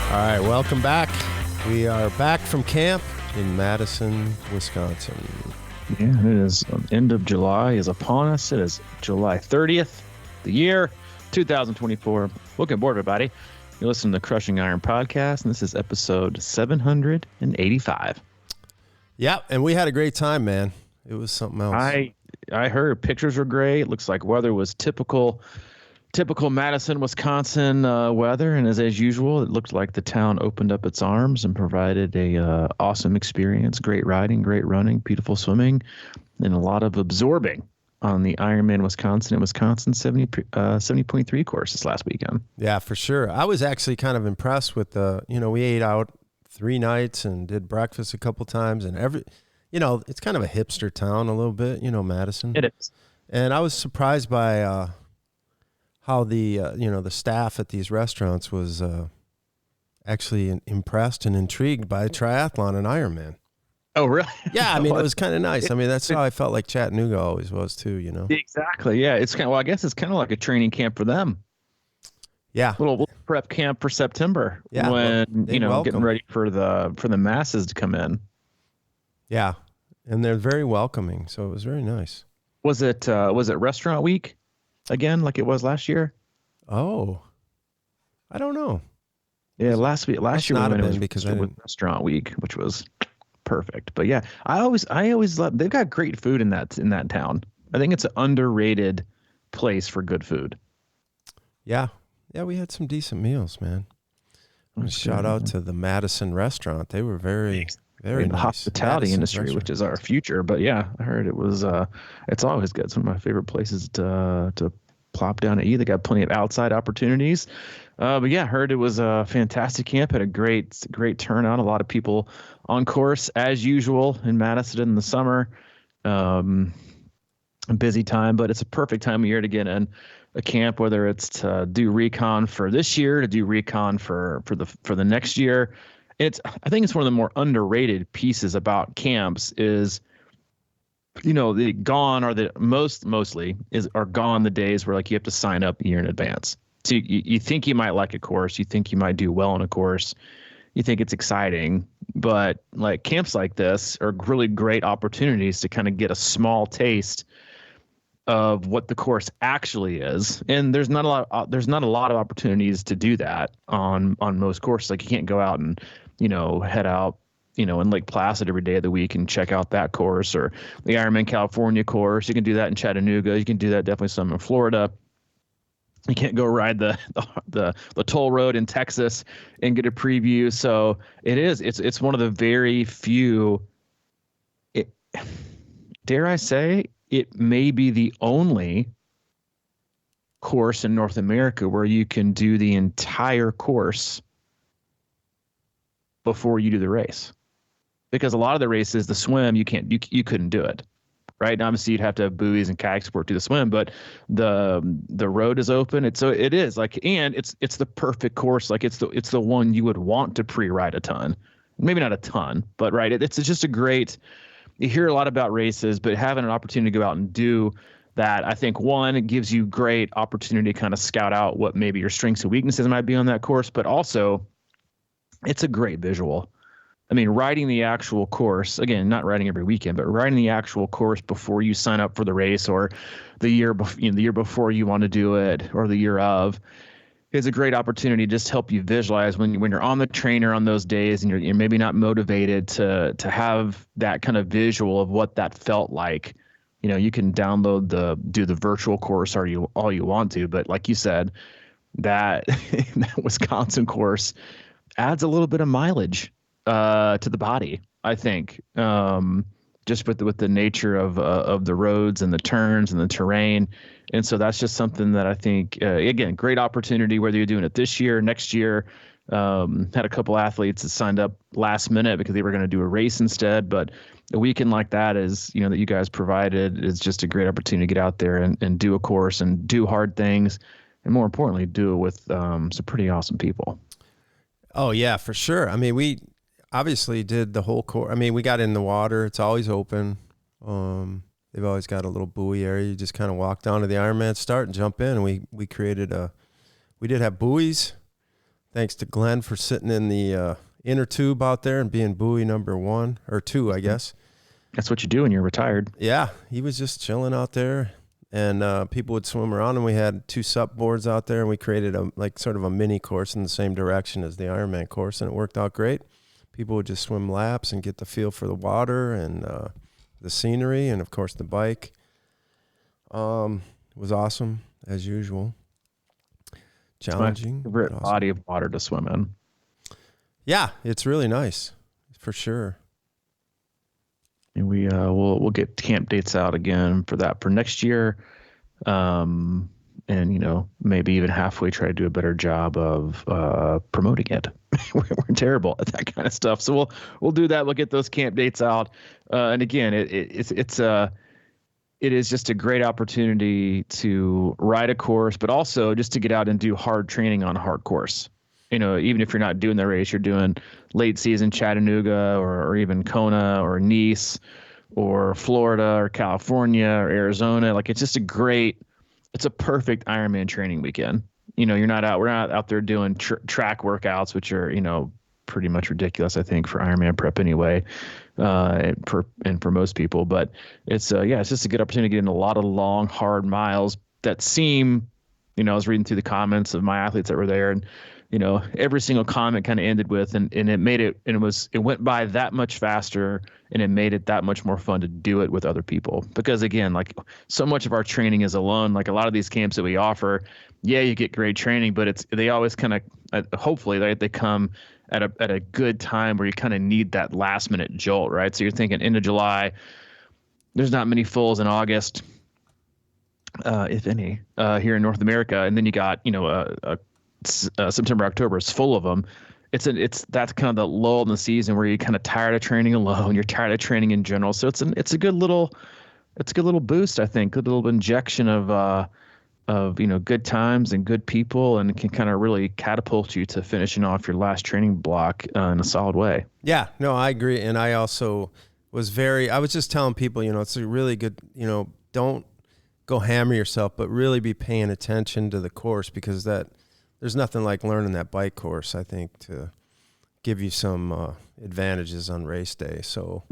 All right, welcome back. We are back from camp in Madison, Wisconsin. Yeah, it is. End of July is upon us. It is July 30th, the year 2024. Welcome aboard, everybody. You're listening to the Crushing Iron podcast, and this is episode 785. Yeah, and we had a great time, man. It was something else. I heard pictures were great. It looks like weather was typical Madison, Wisconsin weather, and as usual, it looked like the town opened up its arms and provided a awesome experience. Great riding, great running, beautiful swimming, and a lot of absorbing on the Ironman Wisconsin and Wisconsin 70.3 course this last weekend. Yeah, for sure. I was actually kind of impressed with we ate out 3 nights and did breakfast a couple times, and it's kind of a hipster town a little bit, Madison. It is. And I was surprised by how the staff at these restaurants was actually impressed and intrigued by triathlon and Ironman. Oh, really? Yeah, I mean, it was kind of nice. I mean, that's how I felt like Chattanooga always was too, Exactly. Yeah, it's I guess it's kind of like a training camp for them. Yeah, little prep camp for September. Yeah, when getting ready for the masses to come in. Yeah, and they're very welcoming, so it was very nice. Was it restaurant week again, like it was last year? Oh, I don't know. Yeah, last year it was because I didn't... restaurant week, which was perfect. But yeah, I always love. They've got great food in that town. I think it's an underrated place for good food. Yeah, we had some decent meals, man. Shout out to the Madison restaurant. They were very in the nice. Hospitality industry, which is our future. But yeah, I heard it was. It's always good. It's one of my favorite places to plop down at. They got plenty of outside opportunities. But yeah, I heard it was a fantastic camp. Had a great turnout. A lot of people on course as usual in Madison in the summer. A busy time, but it's a perfect time of year to get in a camp, whether it's to do recon for this year, to do recon for the next year. I think it's one of the more underrated pieces about camps is, mostly are gone the days where like you have to sign up a year in advance. So you think you might like a course, you think you might do well on a course, you think it's exciting, but like camps like this are really great opportunities to kind of get a small taste of what the course actually is. And there's not a lot of opportunities to do that on most courses. Like you can't go out and, head out, in Lake Placid every day of the week and check out that course, or the Ironman California course. You can do that in Chattanooga. You can do that definitely some in Florida. You can't go ride the toll road in Texas and get a preview. So it's one of the very few, dare I say, it may be the only course in North America where you can do the entire course before you do the race. Because a lot of the races, the swim, you couldn't do it. Right? And obviously you'd have to have buoys and kayak support to the swim, but the road is open. It's the perfect course. Like it's the one you would want to pre-ride a ton. Maybe not a ton, but right. It's just a great. You hear a lot about races, but having an opportunity to go out and do that, I think, one, it gives you great opportunity to kind of scout out what maybe your strengths and weaknesses might be on that course, but also it's a great visual. I mean, riding the actual course, again, not riding every weekend, but riding the actual course before you sign up for the race, or the year before you want to do it, or the year of, is a great opportunity to just help you visualize when you're on the trainer on those days and you're maybe not motivated to have that kind of visual of what that felt like. You can do the virtual course all you want to, but like you said, that Wisconsin course adds a little bit of mileage to the body, I think, just with the nature of the roads and the turns and the terrain. And so that's just something that I think, again, great opportunity, whether you're doing it this year, next year. Had a couple athletes that signed up last minute because they were going to do a race instead. But a weekend like that that you guys provided is just a great opportunity to get out there and do a course and do hard things. And more importantly, do it with some pretty awesome people. Oh, yeah, for sure. I mean, we obviously did the whole course. I mean, we got in the water. It's always open. They've always got a little buoy area. You just kind of walk down to the Ironman start and jump in. And we did have buoys Thanks to Glenn for sitting in the inner tube out there and being buoy number 1 or 2, I guess. That's what you do when you're retired. Yeah, he was just chilling out there, and people would swim around, and we had 2 sup boards out there, and we created sort of a mini course in the same direction as the Ironman course, and it worked out great. People would just swim laps and get the feel for the water and the scenery, and of course the bike. It was awesome as usual. Challenging. It's my favorite awesome. body of water to swim in. Yeah, it's really nice for sure. And we'll get camp dates out again for that for next year, and maybe even halfway try to do a better job of promoting it. We're terrible at that kind of stuff, so we'll do that. We'll get those camp dates out, and again, it is just a great opportunity to ride a course, but also just to get out and do hard training on a hard course. Even if you're not doing the race, you're doing late season Chattanooga or even Kona or Nice or Florida or California or Arizona. Like, it's just it's a perfect Ironman training weekend. We're not out there doing track workouts, which are, pretty much ridiculous, I think, for Ironman prep anyway, and for most people. But it's just a good opportunity to get in a lot of long, hard miles that seem, I was reading through the comments of my athletes that were there, and every single comment kind of ended with, and it made it, and it went by that much faster, and it made it that much more fun to do it with other people. Because again, like, so much of our training is alone. Like, a lot of these camps that we offer, you get great training, but they always kind of, hopefully they come at a good time where you kind of need that last minute jolt, right? So you're thinking end of July, there's not many fulls in August, if any, here in North America. And then you got, September, October is full of them. That's kind of the lull in the season where you're kind of tired of training alone. You're tired of training in general. So it's a good little boost, I think, good little injection of good times and good people, and can kind of really catapult you to finishing off your last training block in a solid way. Yeah, no, I agree. And I also I was just telling people, it's a really good, don't go hammer yourself, but really be paying attention to the course, because there's nothing like learning that bike course, I think, to give you some advantages on race day. So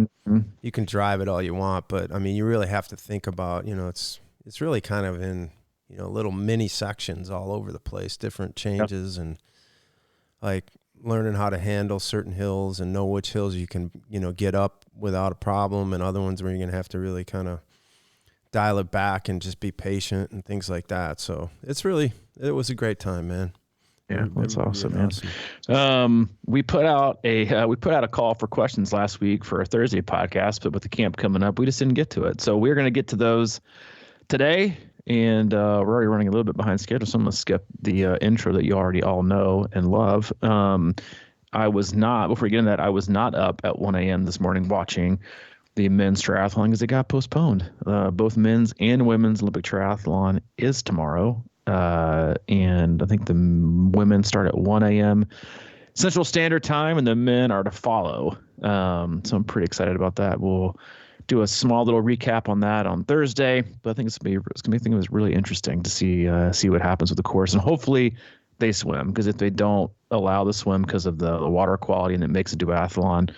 you can drive it all you want, but I mean, you really have to think about, it's really kind of in, little mini sections all over the place, different changes. Yep. And like learning how to handle certain hills and know which hills you can, get up without a problem, and other ones where you're going to have to really kind of dial it back and just be patient and things like that. So it was a great time, man. Yeah, that's awesome, man. Awesome. We put out a call for questions last week for a Thursday podcast, but with the camp coming up, we just didn't get to it. So we're going to get to those today, and we're already running a little bit behind schedule, so I'm going to skip the intro that you already all know and love. Before we get into that, I was not up at 1 a.m. this morning watching the men's triathlon because it got postponed. Both men's and women's Olympic triathlon is tomorrow. And I think the women start at 1 a.m. Central Standard Time, and the men are to follow. So I'm pretty excited about that. We'll do a small little recap on that on Thursday, but I think it's gonna be it was really interesting to see what happens with the course, and hopefully they swim, because if they don't allow the swim because of the water quality and it makes a duathlon,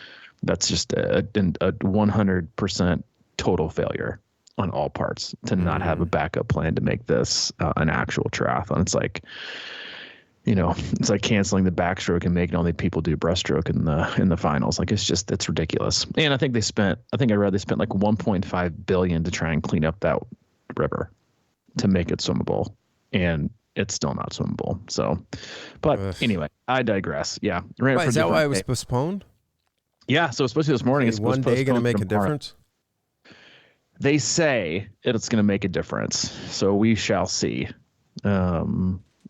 that's just a 100% total failure on all parts to not have a backup plan to make this an actual triathlon. It's like, it's like canceling the backstroke and making all the people do breaststroke in the finals. Like, it's ridiculous. And I think I read they spent like 1.5 billion to try and clean up that river to make it swimmable, and it's still not swimmable. So, but anyway, I digress. Yeah. Is that why it was postponed? Yeah. So especially this morning, it's one day going to make a difference. They say it's going to make a difference, so we shall see.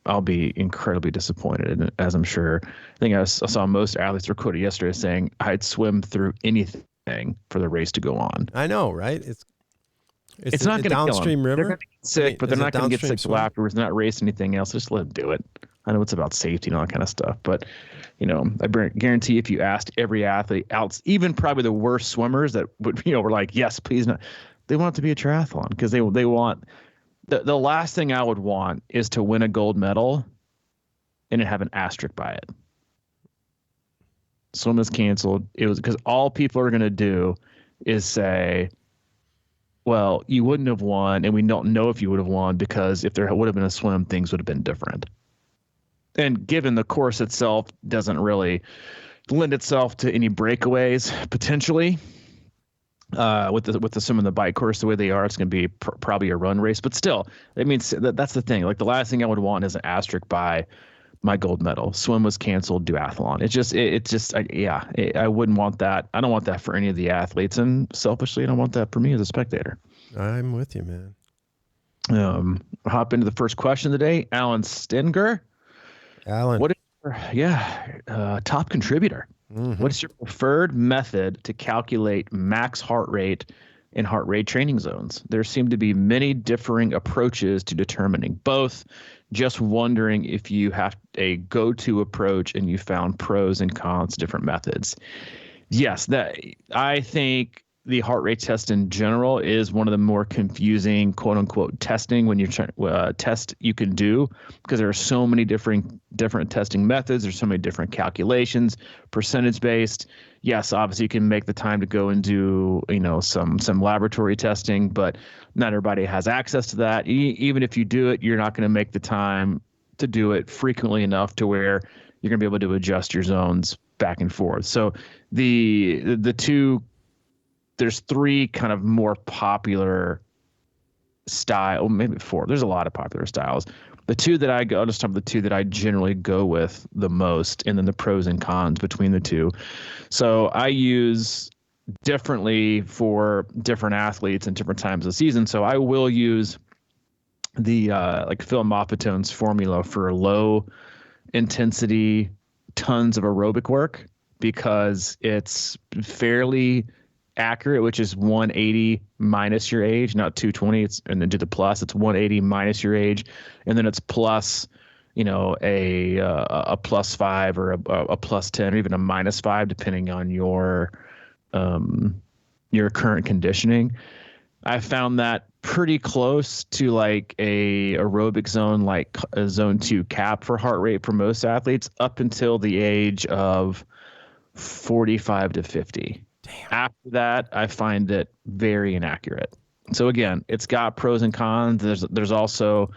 I'll be incredibly disappointed, as I'm sure. I think I saw most athletes were quoted yesterday saying, "I'd swim through anything for the race to go on." I know, right? It's not going to downstream river. They're going to get sick, but they're not going to get sick till afterwards. Not race anything else. Just let them do it. I know it's about safety and all that kind of stuff, but I guarantee if you asked every athlete out, even probably the worst swimmers that would, were like, yes, please, not. They want it to be a triathlon, because they want the last thing I would want is to win a gold medal and it have an asterisk by it. Swim was canceled. It was because all people are going to do is say, well, you wouldn't have won, and we don't know if you would have won because if there would have been a swim, things would have been different. And given the course itself doesn't really lend itself to any breakaways potentially, with the swim and the bike course the way they are, it's going to be probably a run race. But still, I mean, that's the thing. Like the last thing I would want is an asterisk by my gold medal. Swim was canceled. Duathlon. I wouldn't want that. I don't want that for any of the athletes, and selfishly, I don't want that for me as a spectator. I'm with you, man. Hop into the first question of the day. Alan Stenger. Alan. What is your, top contributor? Mm-hmm. What is your preferred method to calculate max heart rate in heart rate training zones? There seem to be many differing approaches to determining both. Just wondering if you have a go-to approach and you found pros and cons, different methods. Yes, I think the heart rate test in general is one of the more confusing, quote unquote, testing when you're trying test you can do, because there are so many different testing methods. There's so many different calculations, percentage based. Yes, obviously you can make the time to go and do, some laboratory testing, but not everybody has access to that. Even if you do it, you're not going to make the time to do it frequently enough to where you're going to be able to adjust your zones back and forth. So the two, there's three kind of more popular style, maybe four. There's a lot of popular styles. The two that I'll just talk about the two that I generally go with the most, and then the pros and cons between the two. So I use differently for different athletes and different times of the season. So I will use the like Phil Moffattone's formula for low intensity, tons of aerobic work, because it's fairly accurate, which is 180 minus your age, not 220. And then do the plus, it's 180 minus your age, and then it's plus, a plus 5 or a plus 10 or even a minus 5 depending on your current conditioning. I found that pretty close to like a aerobic zone, like a zone 2 cap for heart rate for most athletes up until the age of 45 to 50. Damn. After that, I find it very inaccurate. So again, it's got pros and cons. There's also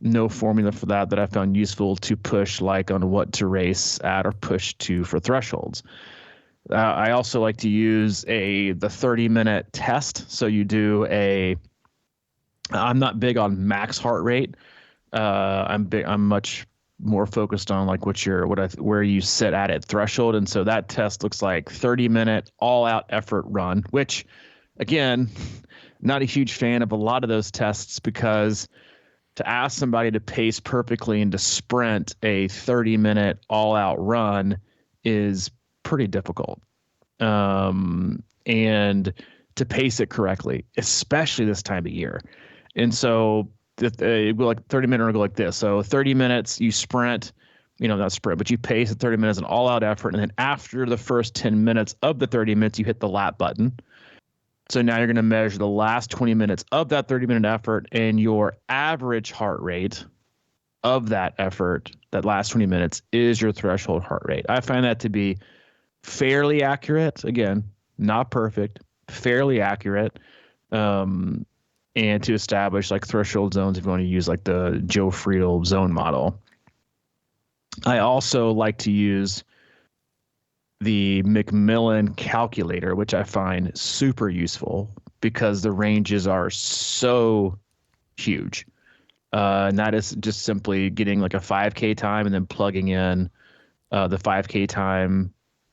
no formula for that I found useful to push like on what to race at or push to for thresholds. I also like to use the 30-minute test. So you do I'm not big on max heart rate. I'm much more focused on like where you sit at threshold. And so that test looks like 30-minute all-out effort run, which again, not a huge fan of a lot of those tests, because to ask somebody to pace perfectly and to sprint a 30-minute all-out run is pretty difficult. And to pace it correctly, especially this time of year. And so it will like 30-minute will go like this. So 30 minutes, you sprint, not sprint, but you pace at 30 minutes, an all-out effort. And then after the first 10 minutes of the 30 minutes, you hit the lap button. So now you're going to measure the last 20 minutes of that 30-minute effort, and your average heart rate of that effort, that last 20 minutes, is your threshold heart rate. I find that to be fairly accurate. Again, not perfect, fairly accurate. And to establish like threshold zones if you want to use like the Joe Friedel zone model. I also like to use the McMilan calculator, which I find super useful because the ranges are so huge. And that is just simply getting like a 5K time and then plugging in the 5K time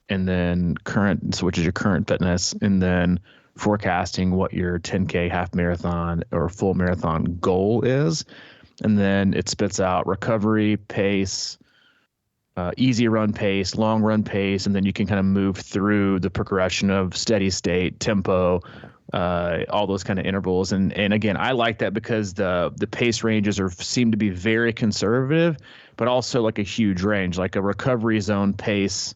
and then current, which is your current fitness, and then forecasting what your 10K, half marathon, or full marathon goal is. And then it spits out recovery, pace, easy run pace, long run pace, and then you can kind of move through the progression of steady state, tempo, all those kind of intervals. And again, I like that because the pace ranges seem to be very conservative, but also like a huge range. Like a recovery zone pace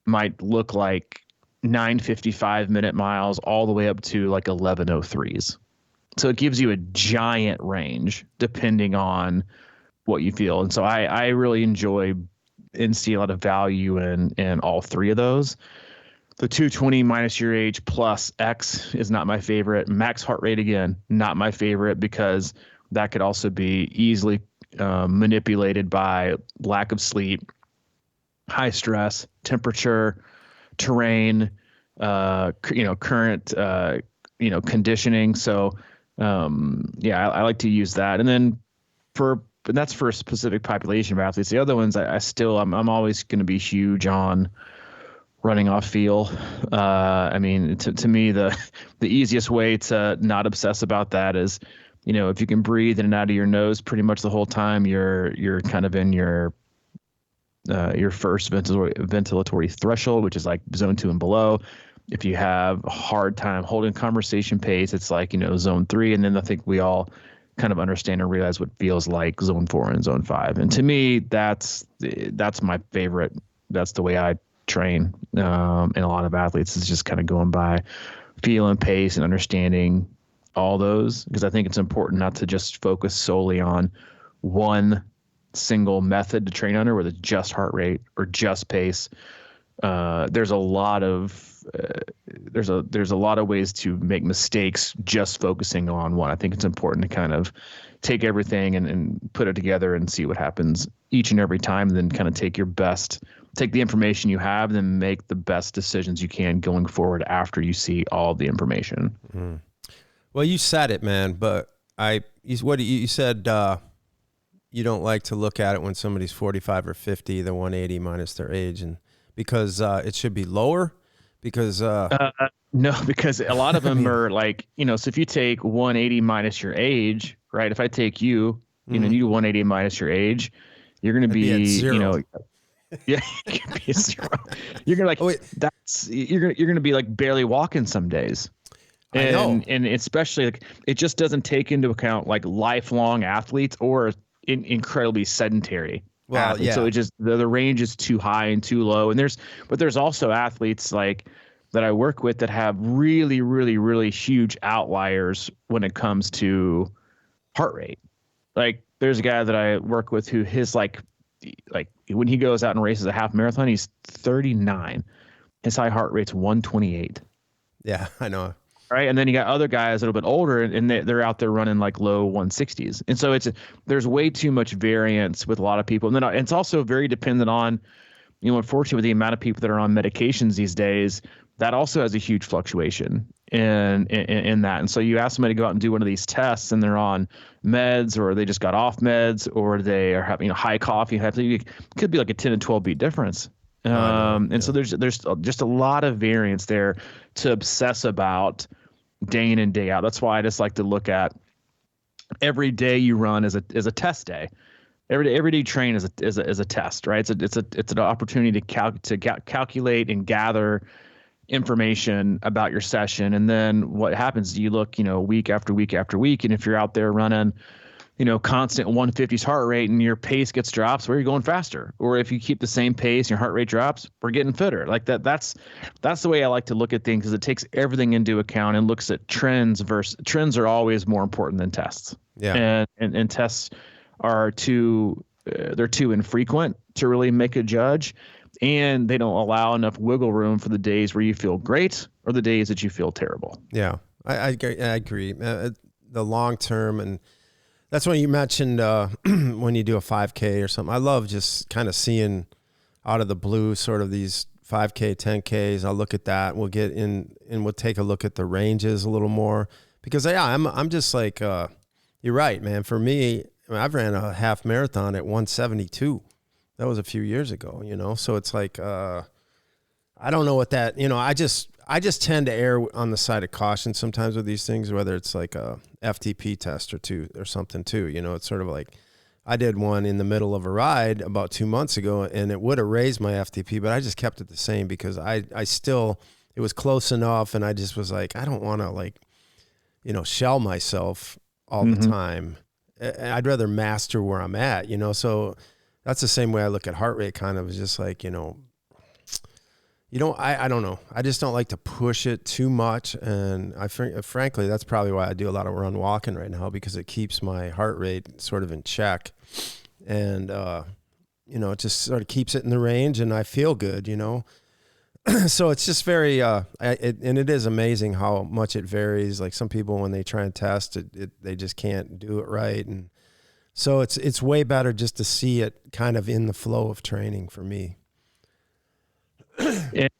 might look like 9:55 minute miles all the way up to like 11:03s. So it gives you a giant range depending on what you feel. And so I really enjoy and see a lot of value in all three of those. The 220 minus your age plus X is not my favorite. Max heart rate, again, not my favorite, because that could also be easily manipulated by lack of sleep, high stress, temperature, terrain, current, conditioning. So, I like to use that. And then that's for a specific population of athletes. The other ones, I'm always going to be huge on running off feel. To me, the easiest way to not obsess about that is, if you can breathe in and out of your nose pretty much the whole time, you're kind of in your first ventilatory threshold, which is like zone 2 and below. If you have a hard time holding conversation pace, it's like, zone 3. And then I think we all kind of understand and realize what feels like zone 4 and zone 5. And to me, that's my favorite. That's the way I train. And a lot of athletes is just kind of going by feel and pace and understanding all those, because I think it's important not to just focus solely on one single method to train under, whether it's just heart rate or just pace. There's a lot of ways to make mistakes just focusing on one. I think it's important to kind of take everything and put it together and see what happens each and every time, and then kind of take the information you have, and then make the best decisions you can going forward after you see all the information. Mm. Well, you said it, man, but you said you don't like to look at it when somebody's 45 or 50, the 180 minus their age, and because it should be lower. Because no, because a lot of them are like, so if you take 180 minus your age, right? If I take you, you do 180 minus your age, you're going to be at zero. Yeah, you could be a zero. You're gonna you're gonna be like barely walking some days. And, I know. And especially like it just doesn't take into account like lifelong athletes or incredibly sedentary. Well, athletes. yeah. So it just the range is too high and too low. And there's also athletes like that I work with that have really, really, really huge outliers when it comes to heart rate. Like there's a guy that I work with who his like when he goes out and races a half marathon, he's 39. His high heart rate's 128. Yeah, I know. Right. And then you got other guys a little bit older and they're out there running like low 160s. And so there's way too much variance with a lot of people. And then it's also very dependent on, unfortunately, with the amount of people that are on medications these days, that also has a huge fluctuation in that. And so you ask somebody to go out and do one of these tests and they're on meds, or they just got off meds, or they are having high coffee. It could be like a 10 and 12 beat difference. So there's just a lot of variance there to obsess about day in and day out. That's why I just like to look at every day you run as a test day. Every day you train is a test, right? It's an opportunity to calculate and gather information about your session. And then what happens? You look, week after week after week, and if you're out there running, constant 150s heart rate and your pace gets drops, where are you going faster? Or if you keep the same pace, your heart rate drops, we're getting fitter. Like that. That's the way I like to look at things, because it takes everything into account and looks at trends are always more important than tests. Yeah. And tests are they're too infrequent to really make a judge, and they don't allow enough wiggle room for the days where you feel great or the days that you feel terrible. Yeah, I agree. The long term, and that's when you mentioned when you do a 5K or something. I love just kind of seeing out of the blue sort of these 5K, 10Ks. I'll look at that. We'll get in and we'll take a look at the ranges a little more, because I'm just like you're right, man. For me, I've ran a half marathon at 172. That was a few years ago, so it's like, I don't know what that, I just tend to err on the side of caution sometimes with these things, whether it's like a FTP test or something too. It's sort of like I did one in the middle of a ride about 2 months ago, and it would have raised my FTP, but I just kept it the same because it was close enough. And I just was like, I don't want to shell myself all the time. I'd rather master where I'm at, so that's the same way I look at heart rate, kind of. It's just like, I don't know. I just don't like to push it too much. And frankly, that's probably why I do a lot of run walking right now, because it keeps my heart rate sort of in check. and it just sort of keeps it in the range, and I feel good, So it's just very, and it is amazing how much it varies. Like some people, when they try and test it, they just can't do it right. And so it's way better just to see it kind of in the flow of training for me. And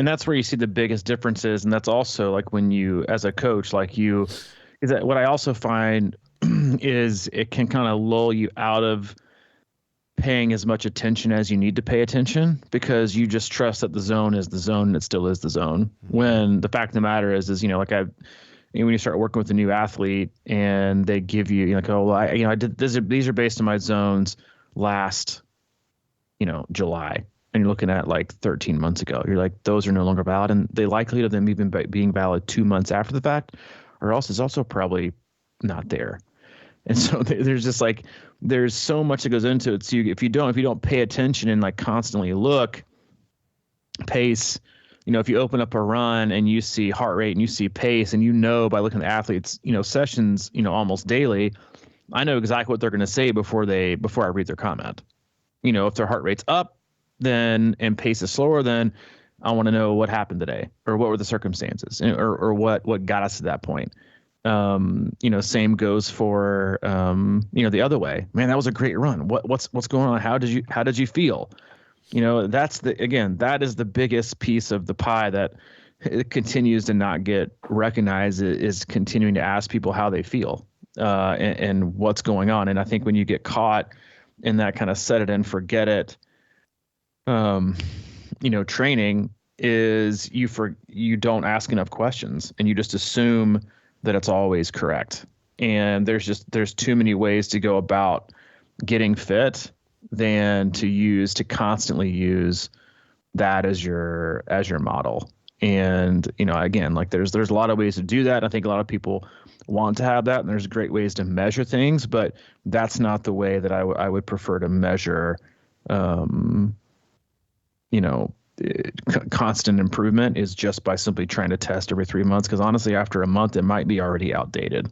that's where you see the biggest differences. And that's also like when you, as a coach, is that what I also find is it can kind of lull you out of paying as much attention as you need to pay attention, because you just trust that the zone is the zone and it still is the zone. When the fact of the matter is when you start working with a new athlete and they give you, like, oh, well, I did these are based on my zones last, July, and you're looking at like 13 months ago. You're like, those are no longer valid, and the likelihood of them even being valid 2 months after the fact, or else is also probably not there. And so there's just like, there's so much that goes into it. So if you don't pay attention and like constantly look, pace, if you open up a run and you see heart rate and you see pace, and by looking at athletes, sessions, almost daily, I know exactly what they're going to say before I read their comment. If their heart rate's up, and pace is slower, then I want to know what happened today, or what were the circumstances, or what got us to that point. Same goes for, the other way. Man, that was a great run. What's going on? How did you feel? That is the biggest piece of the pie that it continues to not get recognized, is continuing to ask people how they feel, and what's going on. And I think when you get caught in that kind of set it and forget it, training is you don't ask enough questions, and you just assume that it's always correct. And there's too many ways to go about getting fit than to constantly use that as your model. And, again, like there's a lot of ways to do that. I think a lot of people want to have that, and there's great ways to measure things, but that's not the way that I would prefer to measure, constant improvement, is just by simply trying to test every 3 months. Because honestly, after a month, it might be already outdated.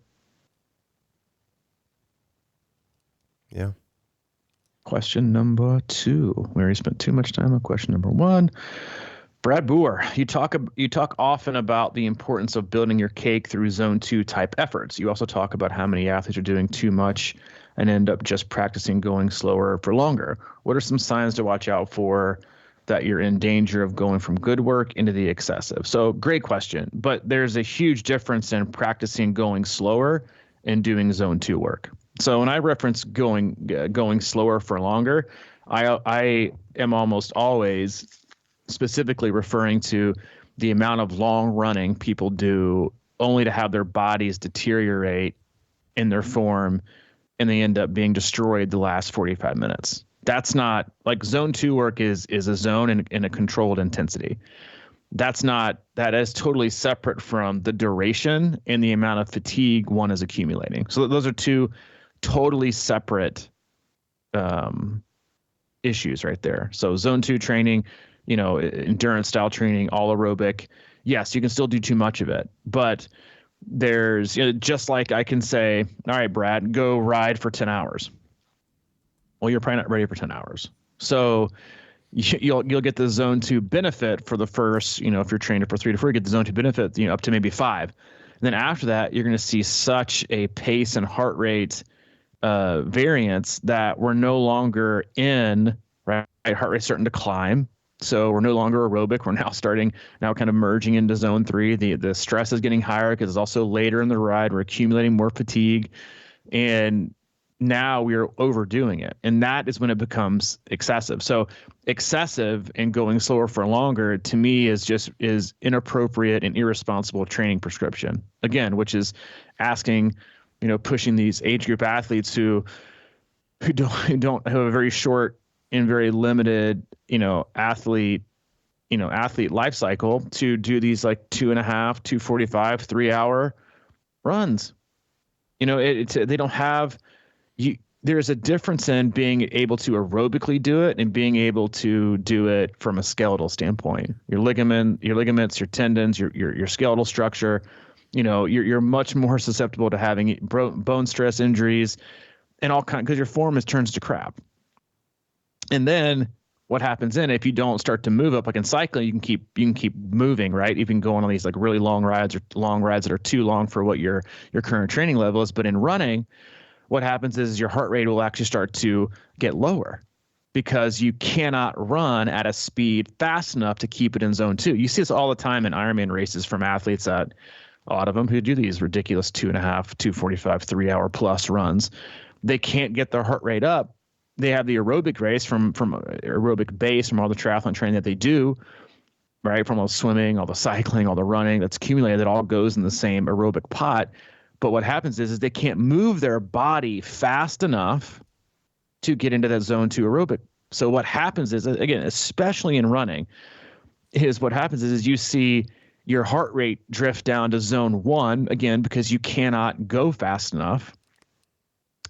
Yeah. Question number 2. We already spent too much time on question number 1. Brad Boer, you talk often about the importance of building your cake through zone 2 type efforts. You also talk about how many athletes are doing too much and end up just practicing going slower for longer. What are some signs to watch out for that you're in danger of going from good work into the excessive? So great question, but there's a huge difference in practicing going slower and doing zone 2 work. So when I reference going slower for longer, I am almost always specifically referring to the amount of long running people do only to have their bodies deteriorate in their form, and they end up being destroyed the last 45 minutes. That's not like zone 2 work is a zone in a controlled intensity. That is totally separate from the duration and the amount of fatigue one is accumulating. So those are two totally separate issues right there. So zone 2 training, endurance style training, all aerobic. Yes, you can still do too much of it, but there's, just like I can say, all right, Brad, go ride for 10 hours. Well, you're probably not ready for 10 hours. So you'll get the zone 2 benefit for the first, if you're trained for 3 to 4, you get the zone 2 benefit, up to maybe 5. And then after that, you're going to see such a pace and heart rate variance that we're no longer in, right? Heart rate's starting to climb. So we're no longer aerobic. We're now kind of merging into zone 3. The stress is getting higher because it's also later in the ride. We're accumulating more fatigue, and now we're overdoing it. And that is when it becomes excessive. So excessive and going slower for longer, to me, is inappropriate and irresponsible training prescription. Again, which is asking, pushing these age group athletes who don't have a very short and very limited, athlete life cycle to do these like 2.5, 2:45, 3-hour runs. They don't have there's a difference in being able to aerobically do it and being able to do it from a skeletal standpoint. Your ligaments, your tendons, your skeletal structure, you're much more susceptible to having bone stress injuries and all kind, because your form turns to crap. And then what happens then if you don't start to move up? Like in cycling, you can keep moving, right? You can go on these like really long rides or long rides that are too long for what your current training level is. But in running, what happens is your heart rate will actually start to get lower because you cannot run at a speed fast enough to keep it in zone 2. You see this all the time in Ironman races from athletes, that a lot of them who do these ridiculous 2.5, 2:45, 3 hour plus runs. They can't get their heart rate up. They have the aerobic race from aerobic base from all the triathlon training that they do, right? From all the swimming, all the cycling, all the running that's accumulated, that all goes in the same aerobic pot. But what happens is they can't move their body fast enough to get into that zone 2 aerobic. So what happens is, again, especially in running, is what happens is you see your heart rate drift down to zone 1 again, because you cannot go fast enough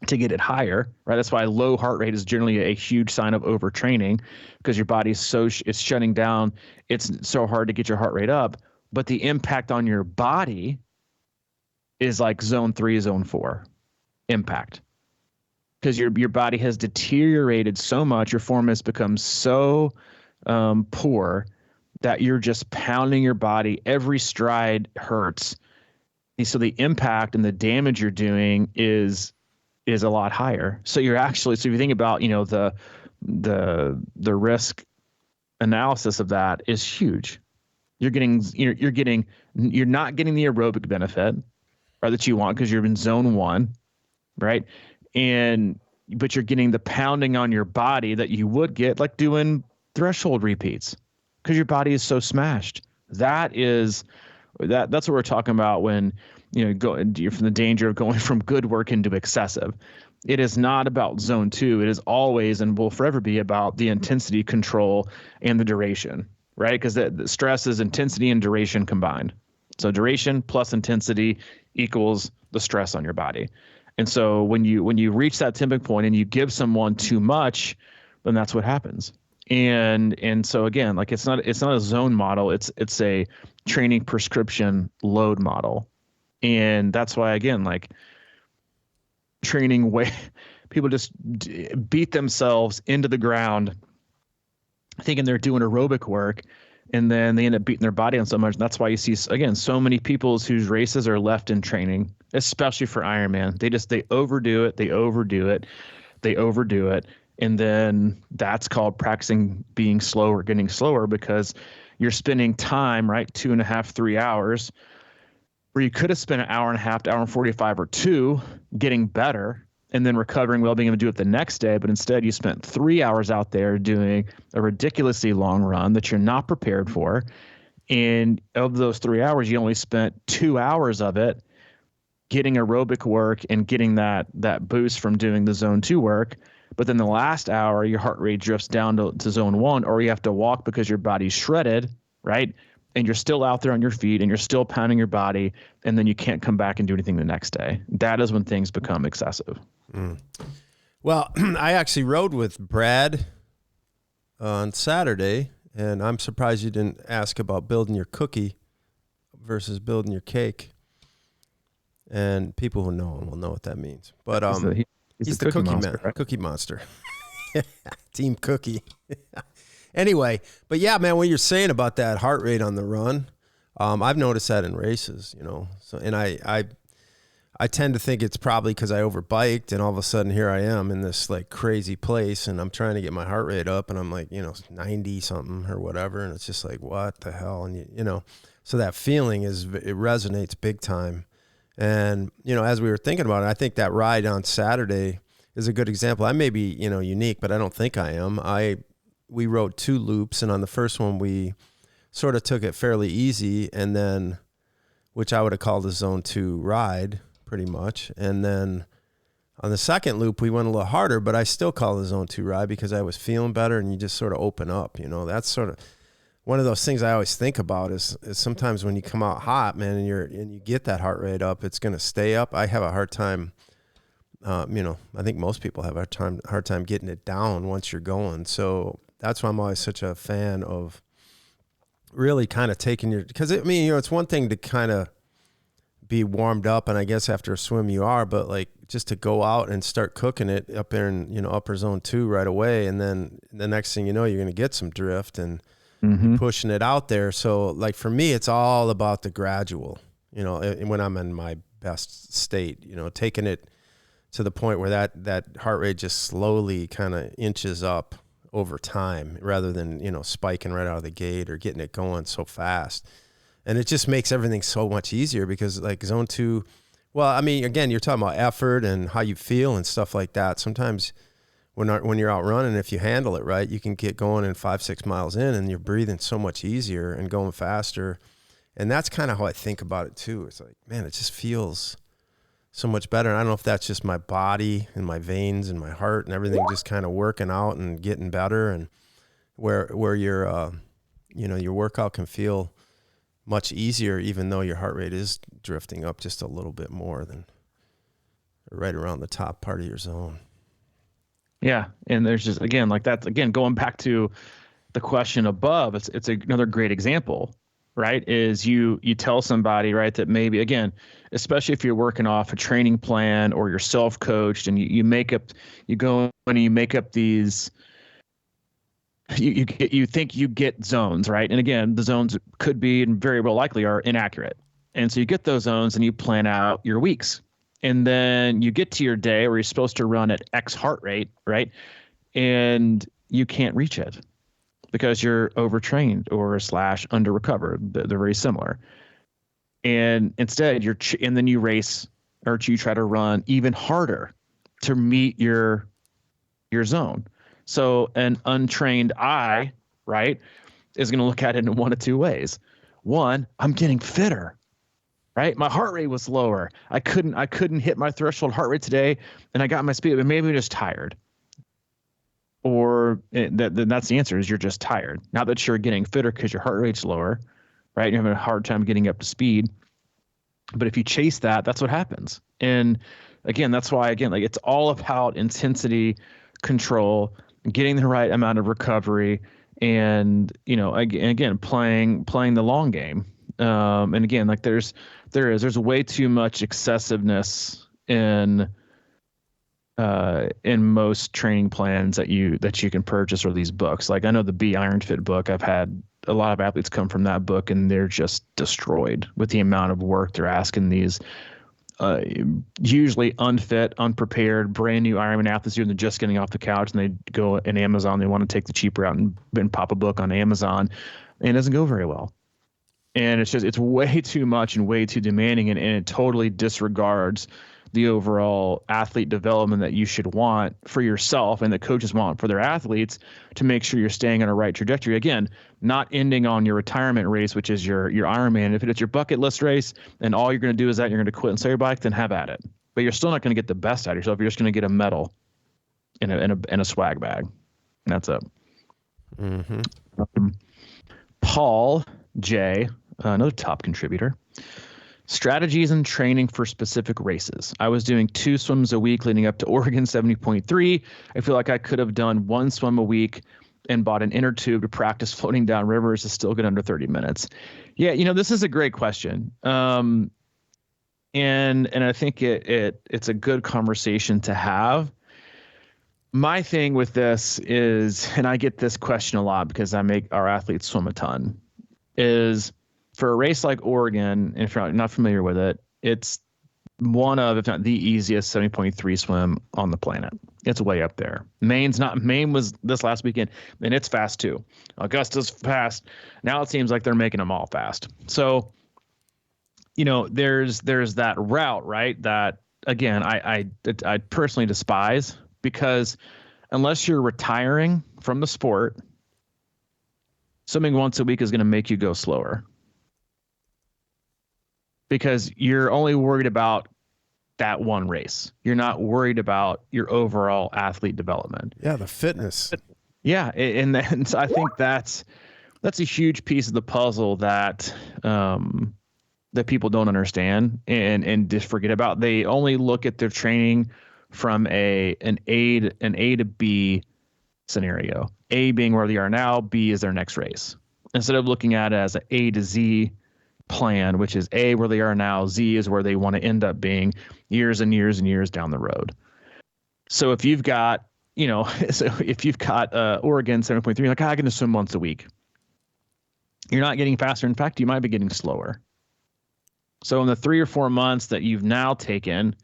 to get it higher, right? That's why low heart rate is generally a huge sign of overtraining, because your body is it's shutting down. It's so hard to get your heart rate up, but the impact on your body is like zone 3, zone 4 impact, because your body has deteriorated so much. Your form has become so poor that you're just pounding your body. Every stride hurts. And so the impact and the damage you're doing is a lot higher. So you're actually, so if you think about, you know, the risk analysis of that is huge. You're not getting the aerobic benefit, or that you want, because you're in zone 1, right? But you're getting the pounding on your body that you would get like doing threshold repeats, because your body is so smashed. That's what we're talking about when, you know, you're from the danger of going from good work into excessive. It is not about zone 2. It is always and will forever be about the intensity control and the duration, right? Because the stress is intensity and duration combined. So duration plus intensity equals the stress on your body. And so when you reach that tipping point and you give someone too much, then that's what happens. And so again, like it's not a zone model. It's a training prescription load model. And that's why, again, like training people just beat themselves into the ground thinking they're doing aerobic work, and then they end up beating their body on so much. And that's why you see, again, so many people whose races are left in training, especially for Ironman. They overdo it. And then that's called practicing being slower, getting slower, because you're spending time, right? 2.5, 3 hours, where you could have spent an hour and a half to hour and 45 or 2 getting better and then recovering well, being able to do it the next day. But instead you spent 3 hours out there doing a ridiculously long run that you're not prepared for. And of those 3 hours, you only spent 2 hours of it getting aerobic work and getting that boost from doing the zone 2 work. But then the last hour, your heart rate drifts down to zone 1, or you have to walk because your body's shredded, right? And you're still out there on your feet and you're still pounding your body, and then you can't come back and do anything the next day. That is when things become excessive. Mm. Well, I actually rode with Brad on Saturday, and I'm surprised you didn't ask about building your cookie versus building your cake. And people who know him will know what that means. But he's the cookie monster, right? Cookie monster. Team Cookie. Anyway, but yeah, man, what you're saying about that heart rate on the run, I've noticed that in races, you know. So, and I tend to think it's probably because I overbiked, and all of a sudden here I am in this like crazy place, and I'm trying to get my heart rate up, and I'm like, 90 something or whatever, and it's just like, what the hell, and you know, so that feeling it resonates big time. And as we were thinking about it, I think that ride on Saturday is a good example. I may be unique, but I don't think I am. We rode 2 loops, and on the first one we sort of took it fairly easy, and then, which I would have called a zone 2 ride pretty much. And then on the second loop we went a little harder, but I still call it a zone 2 ride because I was feeling better, and you just sort of open up. That's sort of one of those things I always think about is sometimes when you come out hot, man, and you get that heart rate up, it's going to stay up. I have a hard time, I think most people have a hard time getting it down once you're going. So that's why I'm always such a fan of really kind of taking because it's one thing to kind of be warmed up, and I guess after a swim you are, but like just to go out and start cooking it up there in, you know, upper zone 2 right away, and then the next thing you know, you're going to get some drift and pushing it out there. So like for me, it's all about the gradual, you know, when I'm in my best state, you know, taking it to the point where that heart rate just slowly kind of inches up over time rather than, you know, spiking right out of the gate or getting it going so fast. And it just makes everything so much easier because like zone 2, well, I mean, again, you're talking about effort and how you feel and stuff like that. Sometimes when you're out running, if you handle it right, you can get going in 5-6 miles in and you're breathing so much easier and going faster. And that's kind of how I think about it too. It's like, man, it just feels so much better. And I don't know if that's just my body and my veins and my heart and everything just kind of working out and getting better, and where your you know, your workout can feel much easier even though your heart rate is drifting up just a little bit more than right around the top part of your zone. Yeah, and there's just, again, like that's, again, going back to the question above, it's another great example, right? Is you tell somebody, right, that maybe, again, especially if you're working off a training plan or you're self-coached and you go and you make up these, you think you get zones, right? And again, the zones could be and very well likely are inaccurate. And so you get those zones and you plan out your weeks. And then you get to your day where you're supposed to run at X heart rate, right? And you can't reach it because you're overtrained or / under recovered. They're very similar. And instead and then you race, or you try to run even harder to meet your zone. So an untrained eye, right, is going to look at it in one of two ways. One, I'm getting fitter, right? My heart rate was lower. I couldn't hit my threshold heart rate today, and I got my speed, but maybe I'm just tired. Or that's the answer, is you're just tired. Not that you're getting fitter because your heart rate's lower, right? You're having a hard time getting up to speed. But if you chase that, that's what happens. And again, that's why, again, like it's all about intensity control, getting the right amount of recovery, and, you know, again, playing the long game. And again, like there's way too much excessiveness in most training plans that you can purchase, or these books. Like I know the Be Iron Fit book, I've had a lot of athletes come from that book and they're just destroyed with the amount of work they're asking these usually unfit, unprepared, brand new Ironman athletes who are just getting off the couch, and they go in Amazon. They want to take the cheap route and pop a book on Amazon, and it doesn't go very well. And it's way too much and way too demanding, and it totally disregards the overall athlete development that you should want for yourself and that coaches want for their athletes, to make sure you're staying on a right trajectory. Again, not ending on your retirement race, which is your Ironman. If it's your bucket list race and all you're going to do is that you're going to quit and sell your bike, then have at it. But you're still not going to get the best out of yourself. You're just going to get a medal in a swag bag. And that's it. Mm-hmm. Paul J., another top contributor. Strategies and training for specific races. I was doing 2 swims a week leading up to Oregon 70.3. I feel like I could have done 1 swim a week and bought an inner tube to practice floating down rivers to still get under 30 minutes. Yeah, you know, this is a great question. And I think it's a good conversation to have. My thing with this is, and I get this question a lot because I make our athletes swim a ton, is for a race like Oregon, and if you're not familiar with it, it's one of, if not the easiest 70.3 swim on the planet. It's way up there. Maine was this last weekend, and it's fast too. Augusta's fast. Now it seems like they're making them all fast. So, you know, there's that route, right? That, again, I personally despise, because unless you're retiring from the sport, swimming once a week is going to make you go slower, because you're only worried about that one race. You're not worried about your overall athlete development. Yeah, the fitness. Yeah, and so I think that's a huge piece of the puzzle that that people don't understand and just forget about. They only look at their training from an A to B scenario. A being where they are now, B is their next race. Instead of looking at it as an A to Z plan, which is A, where they are now, Z is where they want to end up being years and years and years down the road. So if you've got, Oregon 7.3, like, I'm going to swim once a week. You're not getting faster. In fact, you might be getting slower. So in the 3 or 4 months that you've now taken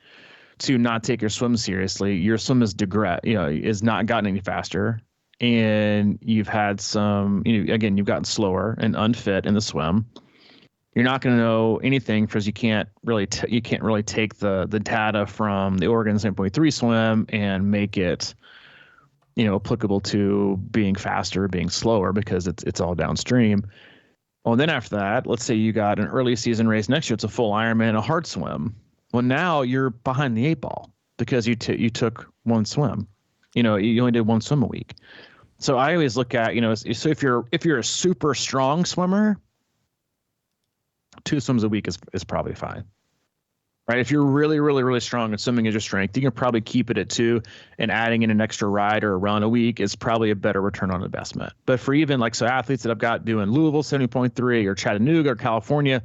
to not take your swim seriously, your swim is not gotten any faster. And you've had some, you've gotten slower and unfit in the swim. You're not going to know anything because you can't really take the data from the Oregon 7.3 swim and make it, applicable to being faster, being slower, because it's all downstream. Well, then after that, let's say you got an early season race next year. It's a full Ironman, a hard swim. Well, now you're behind the 8 ball because you took one swim. You only did one swim a week. So I always look at, so if you're a super strong swimmer, 2 swims a week is probably fine, right? If you're really, really, really strong and swimming is your strength, you can probably keep it at 2, and adding in an extra ride or a run a week is probably a better return on investment. But for even athletes that I've got doing Louisville 70.3 or Chattanooga or California,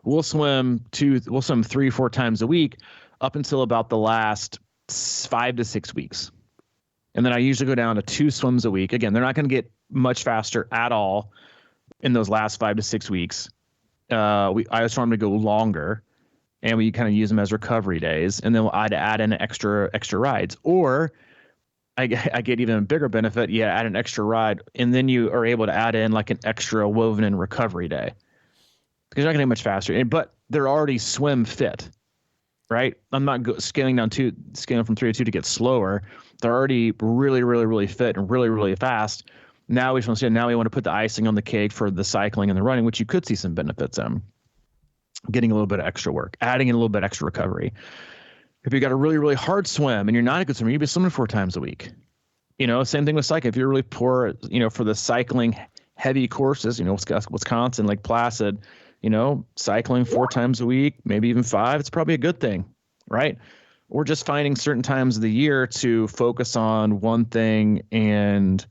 we'll swim 3-4 times a week up until about the last 5 to 6 weeks. And then I usually go down to 2 swims a week. Again, they're not going to get much faster at all in those last 5 to 6 weeks. I just want them to go longer, and we kind of use them as recovery days. And then I'd add in extra rides, or I get even a bigger benefit. You add an extra ride, and then you are able to add in like an extra woven in recovery day, because you're not going to get much faster. But they're already swim fit, right? I'm not scaling from 3 to 2 to get slower. They're already really, really, really fit and really, really fast. Now we want to put the icing on the cake for the cycling and the running, which you could see some benefits in. Getting a little bit of extra work, adding in a little bit extra recovery. If you got a really, really hard swim and you're not a good swimmer, you'd be swimming 4 times a week. Same thing with cycling. If you're really poor, for the cycling heavy courses, Wisconsin, Lake Placid, cycling 4 times a week, maybe even 5, it's probably a good thing, right? Or just finding certain times of the year to focus on one thing and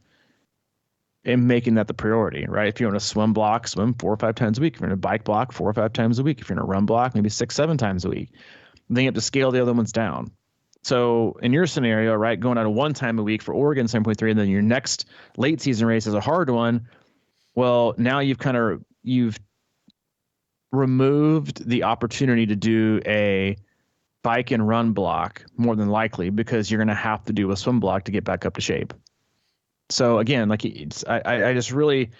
making that the priority, right? If you're in a swim block, swim 4 or 5 times a week. If you're in a bike block, 4 or 5 times a week. If you're in a run block, maybe 6-7 times a week. Then you have to scale the other ones down. So in your scenario, right, going out 1 time a week for Oregon 7.3, and then your next late season race is a hard one. Well, now you've removed the opportunity to do a bike and run block more than likely, because you're going to have to do a swim block to get back up to shape. So again, I just really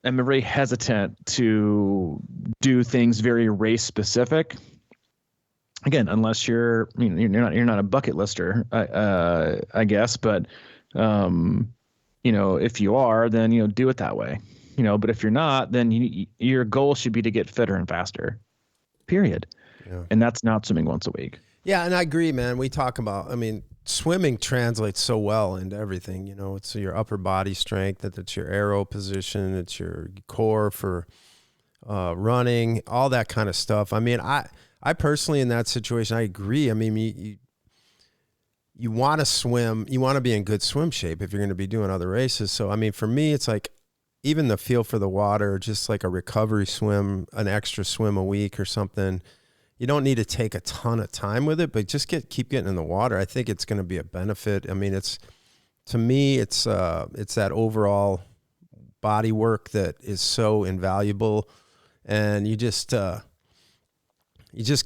am very hesitant to do things very race specific. Again, unless you're not a bucket lister, I guess. But if you are, then do it that way. But if you're not, then your goal should be to get fitter and faster. Period. Yeah. And that's not swimming once a week. Yeah, and I agree, man. We talk about, swimming translates so well into everything. It's your upper body strength, it's your aero position, it's your core for running, all that kind of stuff. I personally, in that situation, I agree. You want to swim, you want to be in good swim shape if you're going to be doing other races. So, for me, it's like even the feel for the water, just like a recovery swim, an extra swim a week or something. You don't need to take a ton of time with it, but just keep getting in the water. I think it's going to be a benefit. it's that overall body work that is so invaluable, and you just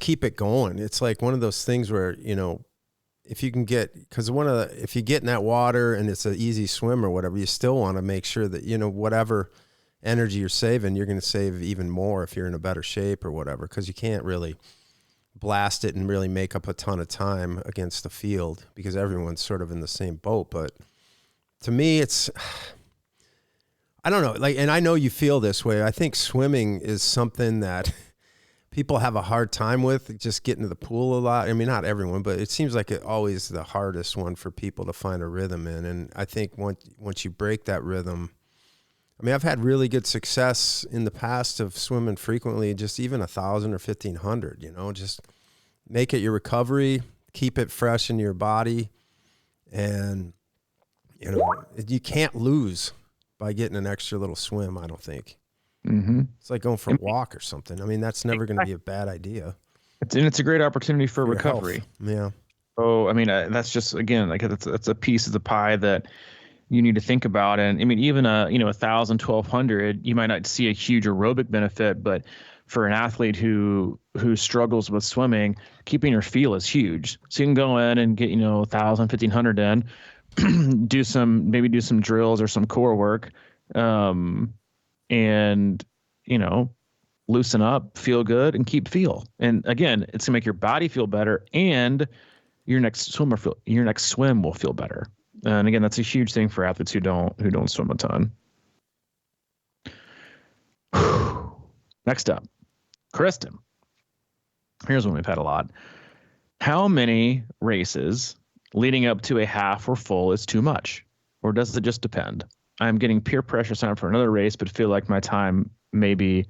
keep it going. It's like one of those things where, if you can if you get in that water and it's an easy swim or whatever, you still want to make sure that, whatever energy you're saving, you're going to save even more if you're in a better shape or whatever, because you can't really blast it and really make up a ton of time against the field because everyone's sort of in the same boat. But to me, I don't know, and I know you feel this way. I think swimming is something that people have a hard time with, just getting to the pool a lot. Not everyone, but it seems like it always the hardest one for people to find a rhythm in. And I think once you break that rhythm, I've had really good success in the past of swimming frequently, just even 1,000 or 1,500, just make it your recovery, keep it fresh in your body. And, you can't lose by getting an extra little swim, I don't think. Mm-hmm. It's like going for a walk or something. I mean, that's never going to be a bad idea. It's a great opportunity for recovery. Yeah. Oh, I mean, that's just, again, like that's a piece of the pie that you need to think about. And I mean, even 1,000, 1,200, you might not see a huge aerobic benefit, but for an athlete who struggles with swimming, keeping your feel is huge. So you can go in and get 1,000, 1,500 in, do some drills or some core work, and loosen up, feel good, and keep feel. And again, it's gonna make your body feel better, and your next swim will feel better. And again, that's a huge thing for athletes who don't swim a ton. Next up, Kristen. Here's one we've had a lot. How many races leading up to a half or full is too much? Or does it just depend? I'm getting peer pressure signed up for another race, but feel like my time may be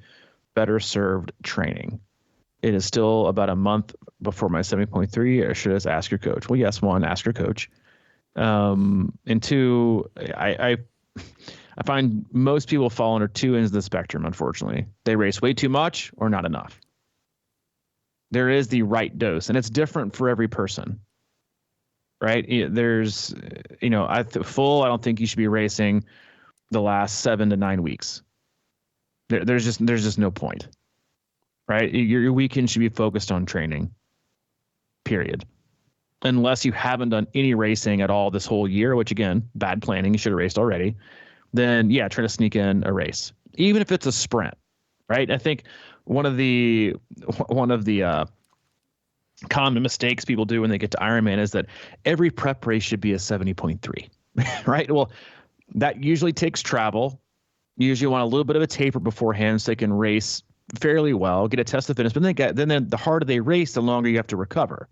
better served training. It is still about a month before my 70.3, or should I just ask your coach? Well, yes, one, ask your coach. And two, I find most people fall under two ends of the spectrum, unfortunately. They race way too much or not enough. There is the right dose, and it's different for every person, right? There's, full, I don't think you should be racing the last 7 to 9 weeks. There's just no point, right? Your weekend should be focused on training, period. Unless you haven't done any racing at all this whole year, which again, bad planning, you should have raced already, then yeah, try to sneak in a race, even if it's a sprint, right? I think one of the common mistakes people do when they get to Ironman is that every prep race should be a 70.3, right? Well, that usually takes travel. You usually want a little bit of a taper beforehand so they can race fairly well, get a test of fitness, but then the harder they race, the longer you have to recover.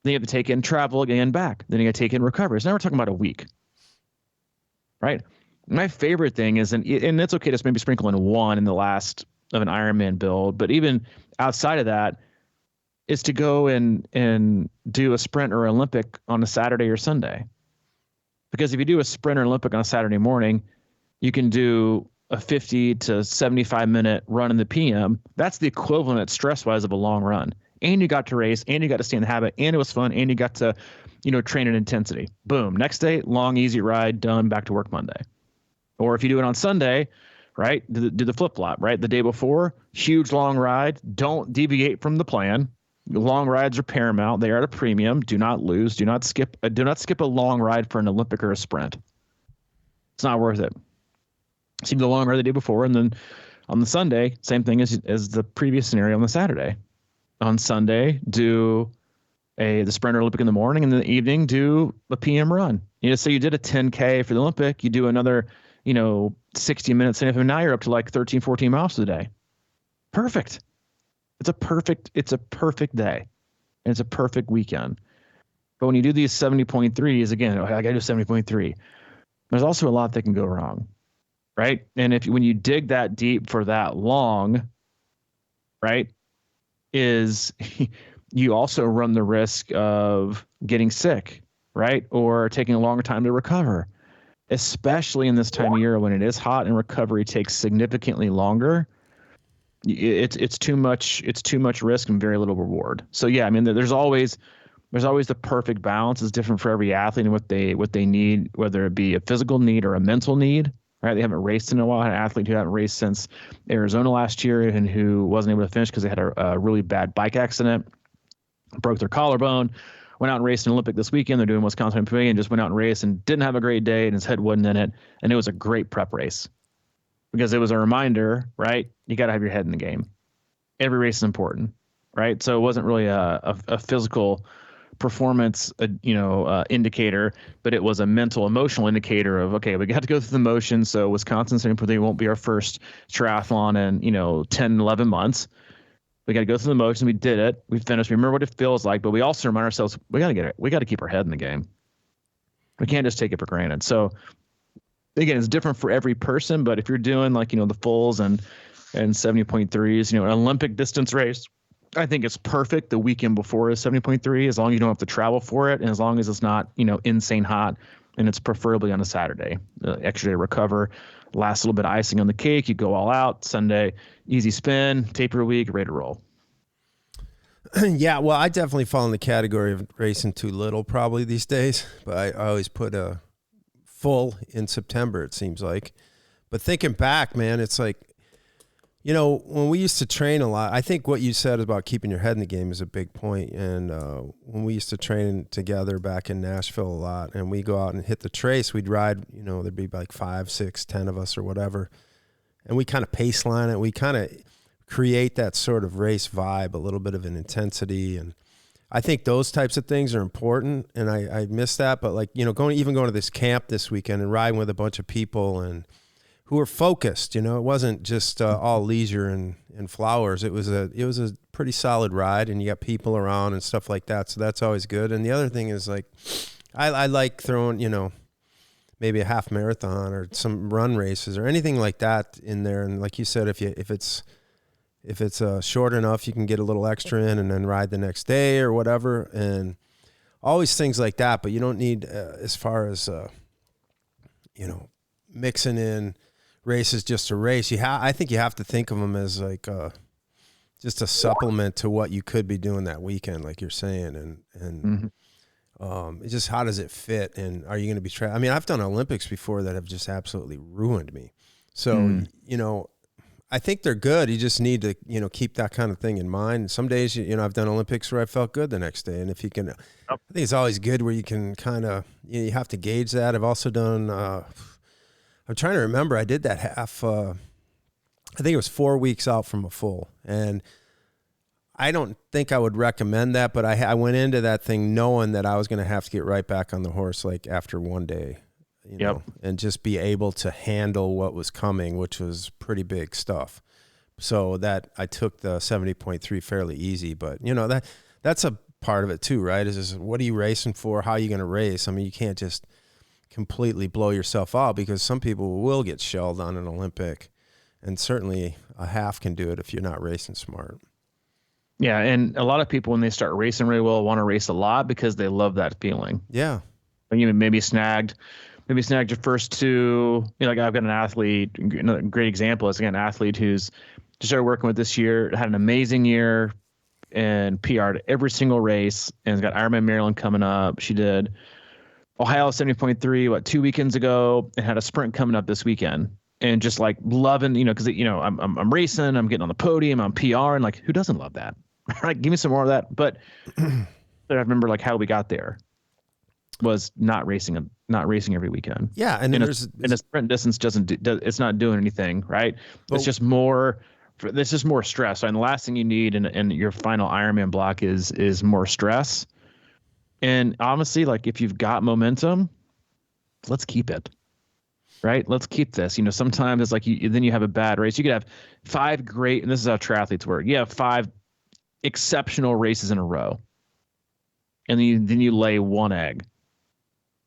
Then you have to take in travel again back. Then you got to take in recovery. So now we're talking about a week, right? My favorite thing is, and it's okay to maybe sprinkle in one in the last of an Ironman build, but even outside of that, is to go and do a sprint or Olympic on a Saturday or Sunday. Because if you do a sprint or Olympic on a Saturday morning, you can do a 50 to 75 minute run in the PM. That's the equivalent stress-wise of a long run. And you got to race, and you got to stay in the habit, and it was fun, and you got to, train at intensity. Boom. Next day, long, easy ride, done, back to work Monday. Or if you do it on Sunday, right, do the flip-flop, right? The day before, huge long ride. Don't deviate from the plan. Long rides are paramount. They are at a premium. Do not lose. Do not skip a long ride for an Olympic or a sprint. It's not worth it. So you do the long ride the day before, and then on the Sunday, same thing as the previous scenario on the Saturday. On Sunday, do the sprint or Olympic in the morning, and in the evening, do a PM run. So you did a 10K for the Olympic, you do another, 60 minutes, and now you're up to like 13, 14 miles a day. Perfect. It's a perfect day, and it's a perfect weekend. But when you do these 70.3s, again, I got to do 70.3. There's also a lot that can go wrong, right? And when you dig that deep for that long, right, is you also run the risk of getting sick, right? Or taking a longer time to recover, especially in this time of year when it is hot and recovery takes significantly longer. It's too much risk and very little reward. So yeah, I mean, there's always the perfect balance. It's different for every athlete and what they need, whether it be a physical need or a mental need. Right, they haven't raced in a while. I had an athlete who hadn't raced since Arizona last year and who wasn't able to finish because they had a really bad bike accident, broke their collarbone, went out and raced an Olympic this weekend. They're doing Wisconsin Pavilion, just went out and raced and didn't have a great day, and his head wasn't in it. And it was a great prep race because it was a reminder, right? You got to have your head in the game. Every race is important, right? So it wasn't really a physical performance, indicator, but it was a mental, emotional indicator of, okay, we got to go through the motions. So Wisconsin Pavilion won't be our first triathlon in, 10, 11 months. We got to go through the motions. We did it. We finished. We remember what it feels like, but we also remind ourselves, we got to get it. We got to keep our head in the game. We can't just take it for granted. So again, it's different for every person, but if you're doing like, the fulls and 70.3s, an Olympic distance race, I think it's perfect the weekend before is 70.3, as long as you don't have to travel for it, and as long as it's not, insane hot. and it's preferably on a Saturday. Extra day recover, last little bit of icing on the cake. You go all out. Sunday, easy spin, taper week, ready to roll. Yeah, well, I definitely fall in the category of racing too little probably these days, but I always put a full in September, it seems like. But thinking back, man, it's like, when we used to train a lot, I think what you said about keeping your head in the game is a big point. And when we used to train together back in Nashville a lot, and we go out and hit the trace, we'd ride, there'd be like 5, 6, 10 of us or whatever. And we kind of pace line it. We kind of create that sort of race vibe, a little bit of an intensity. And I think those types of things are important. And I miss that. But like, going to this camp this weekend and riding with a bunch of people and who were focused, it wasn't just all leisure and flowers. It was a pretty solid ride, and you got people around and stuff like that. So that's always good. And the other thing is like, I like throwing, maybe a half marathon or some run races or anything like that in there. And like you said, if it's short enough, you can get a little extra in and then ride the next day or whatever. And always things like that. But you don't need, as far as, mixing in races just to race. I think you have to think of them as like just a supplement to what you could be doing that weekend, like you're saying. And it's just, how does it fit? And are you going to be I mean, I've done Olympics before that have just absolutely ruined me. So, I think they're good. You just need to, keep that kind of thing in mind. Some days, I've done Olympics where I felt good the next day. And if you can, I think it's always good where you can kind of, you have to gauge that. I've also done, I'm trying to remember, I did that half, I think it was 4 weeks out from a full. And I don't think I would recommend that, but I went into that thing knowing that I was going to have to get right back on the horse, like after one day. And just be able to handle what was coming, which was pretty big stuff. So that I took the 70.3 fairly easy, but that's a part of it too, right? Is what are you racing for? How are you going to race? I mean, you can't just completely blow yourself out, because some people will get shelled on an Olympic, and certainly a half can do it if you're not racing smart. Yeah. And a lot of people, when they start racing really well, want to race a lot because they love that feeling. Yeah. And you maybe snagged your first two. Like I've got an athlete, another great example is an athlete who's just started working with this year, had an amazing year and PR'd every single race, and has got Ironman Maryland coming up. She did Ohio 70.3, 2 weekends ago, and had a sprint coming up this weekend. And just like loving, because I'm racing, I'm getting on the podium, I'm PR, and like, who doesn't love that? Right? Give me some more of that. But I remember like how we got there was not racing every weekend. Yeah, and a sprint distance it's not doing anything, right? It's just more. There's just more stress. And the last thing you need in your final Ironman block is more stress. And honestly, like if you've got momentum, let's keep it. Right? Let's keep this. Sometimes it's like then you have a bad race. You could have 5 great, and this is how triathletes work. You have 5 exceptional races in a row, and then you lay one egg.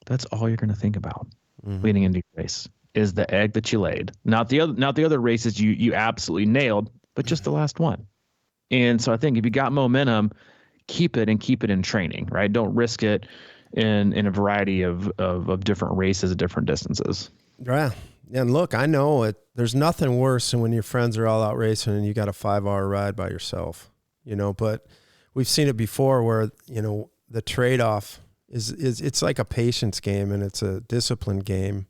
That's all you're going to think about leading into your race is the egg that you laid. Not the other races you absolutely nailed, but just the last one. And so I think if you got momentum, keep it in training. Right? Don't risk it in a variety of different races at different distances. Yeah. And look, I know it. There's nothing worse than when your friends are all out racing and you got a 5-hour ride by yourself, but we've seen it before where, the trade-off is it's like a patience game, and it's a discipline game.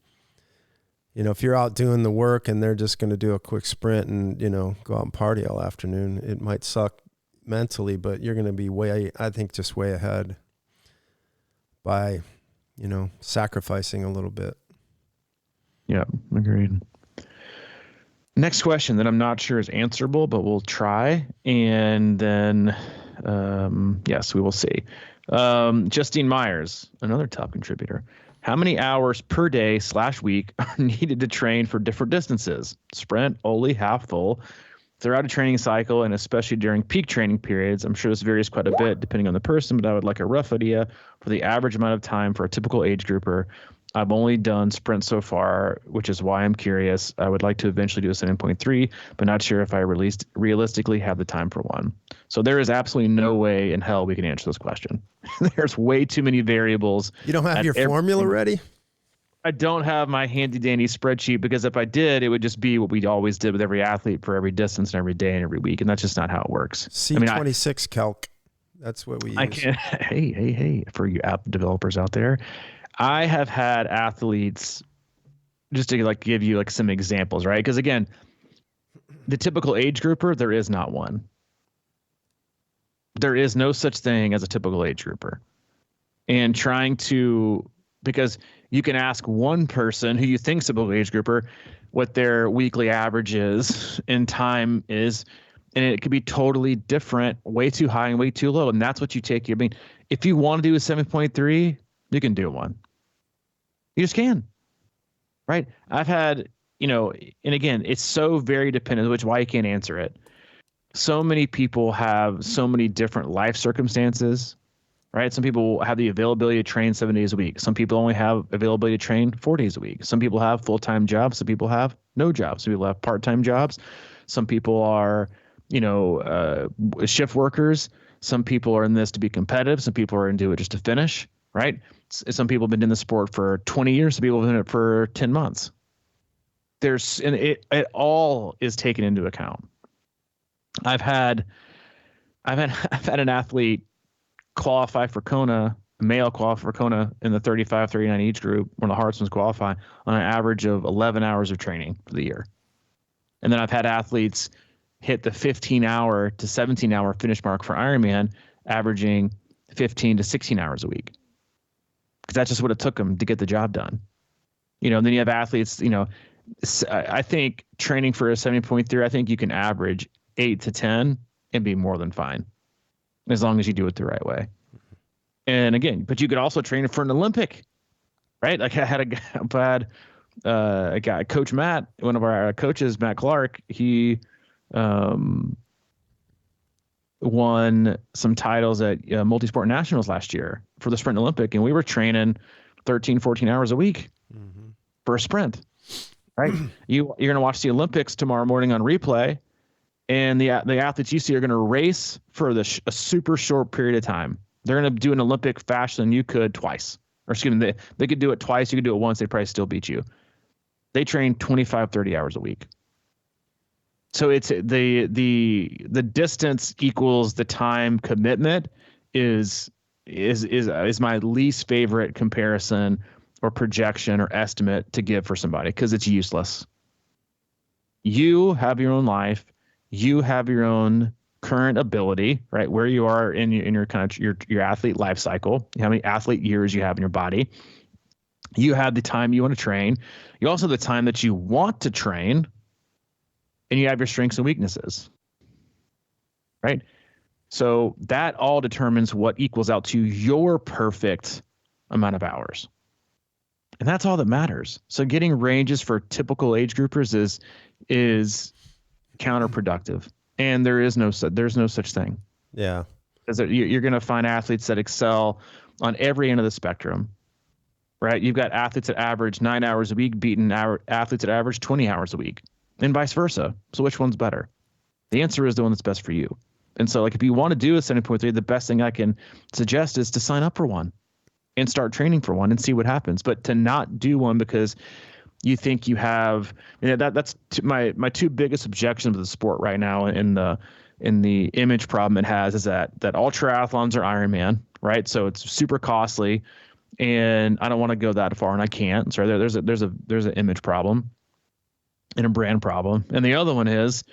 If you're out doing the work and they're just going to do a quick sprint and, go out and party all afternoon, it might suck mentally, but you're going to be way ahead by, sacrificing a little bit. Yeah, agreed. Next question that I'm not sure is answerable, but we'll try. And then, yes, we will see. Justine Myers, another top contributor. How many hours per day / week are needed to train for different distances? Sprint, Oli, half full, throughout a training cycle, and especially during peak training periods. I'm sure this varies quite a bit depending on the person, but I would like a rough idea for the average amount of time for a typical age grouper. I've only done sprints so far, which is why I'm curious. I would like to eventually do a 7.3, but not sure if I realistically have the time for one. So there is absolutely no way in hell we can answer this question. There's way too many variables. You don't have your formula ready? I don't have my handy dandy spreadsheet, because if I did, it would just be what we always did with every athlete for every distance and every day and every week. And that's just not how it works. C26 calc. That's what we use. I can't. Hey, for you app developers out there, I have had athletes, just to like give you like some examples, right? Because again, the typical age grouper, there is not one. There is no such thing as a typical age grouper. And because you can ask one person who you think's a typical age grouper what their weekly average is and time is, and it could be totally different, way too high and way too low. And that's what you take. I mean, if you want to do a 7.3, you can do one. You just can, right? I've had, and again, it's so very dependent, which is why you can't answer it. So many people have so many different life circumstances, right? Some people have the availability to train 7 days a week. Some people only have availability to train 4 days a week. Some people have full-time jobs. Some people have no jobs. Some people have part-time jobs. Some people are, shift workers. Some people are in this to be competitive. Some people are into it just to finish, right? Some people have been in the sport for 20 years. Some people have been in it for 10 months. It all is taken into account. I've had an athlete qualify for Kona, a male qualify for Kona in the 35, 39 age group, one of the hardest ones qualify, on an average of 11 hours of training for the year. And then I've had athletes hit the 15-hour to 17-hour finish mark for Ironman, averaging 15 to 16 hours a week. Because that's just what it took them to get the job done. And then you have athletes, I think training for a 70.3, I think you can average 8 to 10 and be more than fine, as long as you do it the right way. And again, but you could also train for an Olympic, right? Like I had a guy, Coach Matt, one of our coaches, Matt Clark, he won some titles at Multisport Nationals last year for the Sprint Olympic. And we were training 13, 14 hours a week for a sprint, right? You're going to watch the Olympics tomorrow morning on replay. And the athletes you see are going to race for a super short period of time. They're going to do an Olympic faster than you could twice. Or excuse me, they could do it twice. You could do it once. They'd probably still beat you. They train 25, 30 hours a week. So it's the distance equals the time commitment is my least favorite comparison or projection or estimate to give for somebody, because it's useless. You have your own life. You have your own current ability, right? Where you are in your kind of your athlete life cycle, how many athlete years you have in your body. You have the time you want to train. You also have the time that you want to train, and you have your strengths and weaknesses, right? So that all determines what equals out to your perfect amount of hours. And that's all that matters. So getting ranges for typical age groupers is counterproductive, and there's no such thing. Yeah, because you're going to find athletes that excel on every end of the spectrum, right? You've got athletes that average 9 hours a week beating athletes that average 20 hours a week, and vice versa. So which one's better? The answer is the one that's best for you. And so, like, if you want to do a 7.3, the best thing I can suggest is to sign up for one and start training for one and see what happens. But to not do one because you think you have, that's my two biggest objections to the sport right now, in the image problem it has, is that all triathlons are Ironman, right? So it's super costly, and I don't want to go that far, and I can't. So there's an image problem and a brand problem, and the other one is,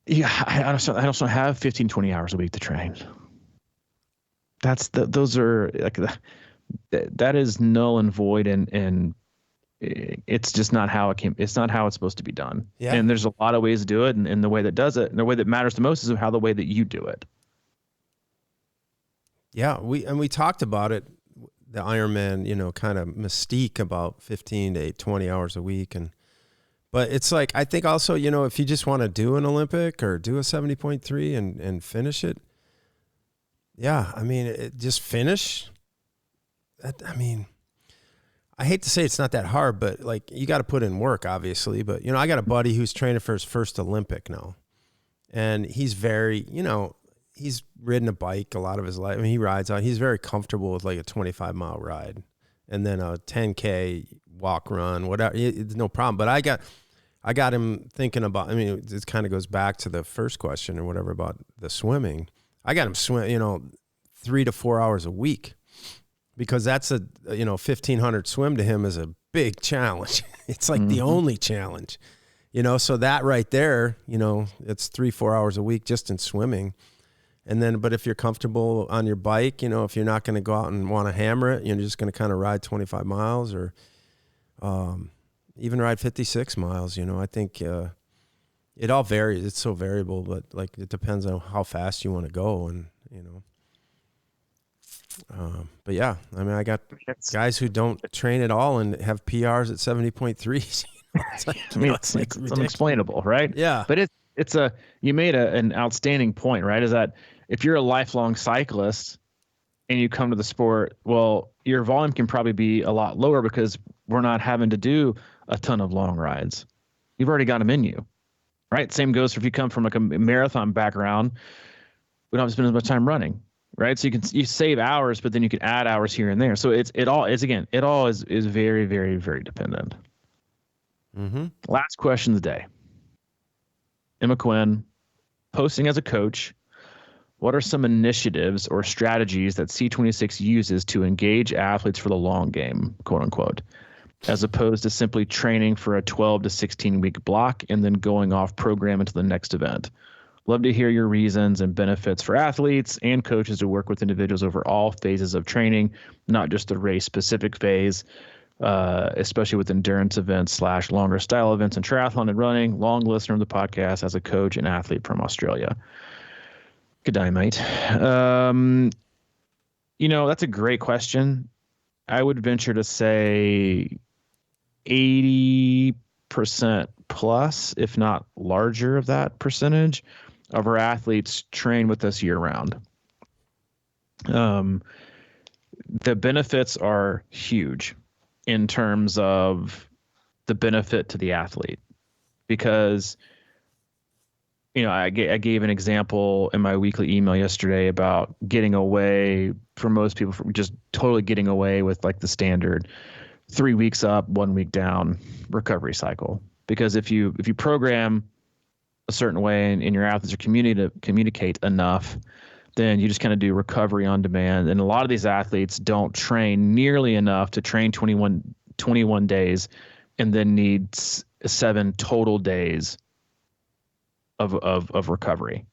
I also have 15, 20 hours a week to train. Those are like that is null and void, and it's just not how it's not how it's supposed to be done. Yeah. And there's a lot of ways to do it, and the way that does it, and the way that matters the most is how the way that you do it. Yeah, we talked about it, the Ironman, kind of mystique about 15 to 20 hours a week, but it's like, I think also, if you just want to do an Olympic or do a 70.3 and finish it, yeah, just finish. I hate to say it's not that hard, but like, you got to put in work, obviously. But, I got a buddy who's training for his first Olympic now, and he's very, he's ridden a bike a lot of his life. He rides on, he's very comfortable with like a 25-mile ride. and then a 10K walk, run, whatever. It's no problem. But I got him thinking about, I mean, it kind of goes back to the first question or whatever about the swimming. I got him swim, 3 to 4 hours a week, because that's 1,500 swim to him is a big challenge. It's like the only challenge, so that right there, it's 3-4 hours a week just in swimming. And then, but if you're comfortable on your bike, if you're not going to go out and want to hammer it, you're just going to kind of ride 25 miles or even ride 56 miles. I think it all varies. It's so variable, but like it depends on how fast you want to go. And, but yeah, I mean, I got guys who don't train at all and have PRs at 70.3s. It's unexplainable, right? Yeah. But you made an outstanding point, right? Is that if you're a lifelong cyclist and you come to the sport, well, your volume can probably be a lot lower because we're not having to do a ton of long rides. You've already got them in you, right? Same goes for if you come from like a marathon background. We don't have to spend as much time running, right? So you save hours, but then you can add hours here and there. So it all is very, very, very dependent. Mm-hmm. Last question of the day. Emma Quinn, posting as a coach, what are some initiatives or strategies that C26 uses to engage athletes for the long game, quote unquote, as opposed to simply training for a 12 to 16 week block and then going off program into the next event? Love to hear your reasons and benefits for athletes and coaches to work with individuals over all phases of training, not just the race specific phase, especially with endurance events / longer style events in triathlon and running. Long listener of the podcast as a coach and athlete from Australia. Good day, mate. That's a great question. I would venture to say 80% plus, if not larger of that percentage of our athletes train with us year round. The benefits are huge in terms of the benefit to the athlete, because I gave an example in my weekly email yesterday about getting away, for most people, from just totally getting away with like the standard 3 weeks up, 1 week down recovery cycle. Because if you program a certain way and your athletes are communicate enough, then you just kind of do recovery on demand. And a lot of these athletes don't train nearly enough to train 21 days and then need 7 total days of recovery,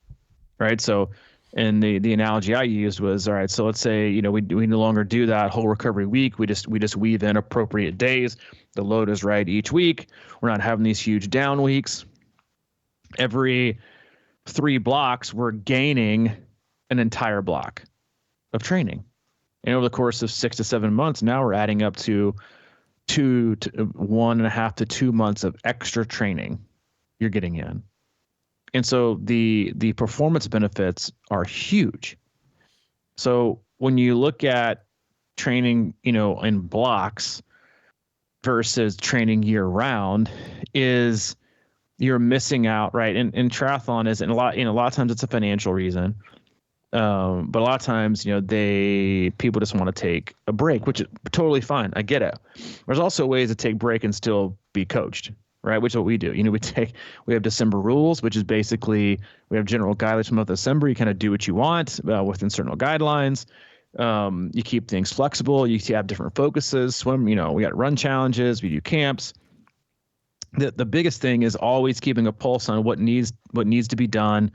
right? So, and the analogy I used was, all right, so let's say, we no longer do that whole recovery week. We just weave in appropriate days. The load is right each week. We're not having these huge down weeks. Every 3 blocks, we're gaining an entire block of training. And over the course of 6 to 7 months, now we're adding up to 1.5 to 2 months of extra training you're getting in. And so the performance benefits are huge. So when you look at training, in blocks versus training year round, is you're missing out, right? And triathlon is, and a lot of times it's a financial reason. But a lot of times, people just want to take a break, which is totally fine. I get it. There's also ways to take break and still be coached, right? Which is what we do. We have December rules, which is basically, we have general guidelines from December. You kind of do what you want within certain guidelines. You keep things flexible. You have different focuses. Swim, we got run challenges. We do camps. The biggest thing is always keeping a pulse on what needs to be done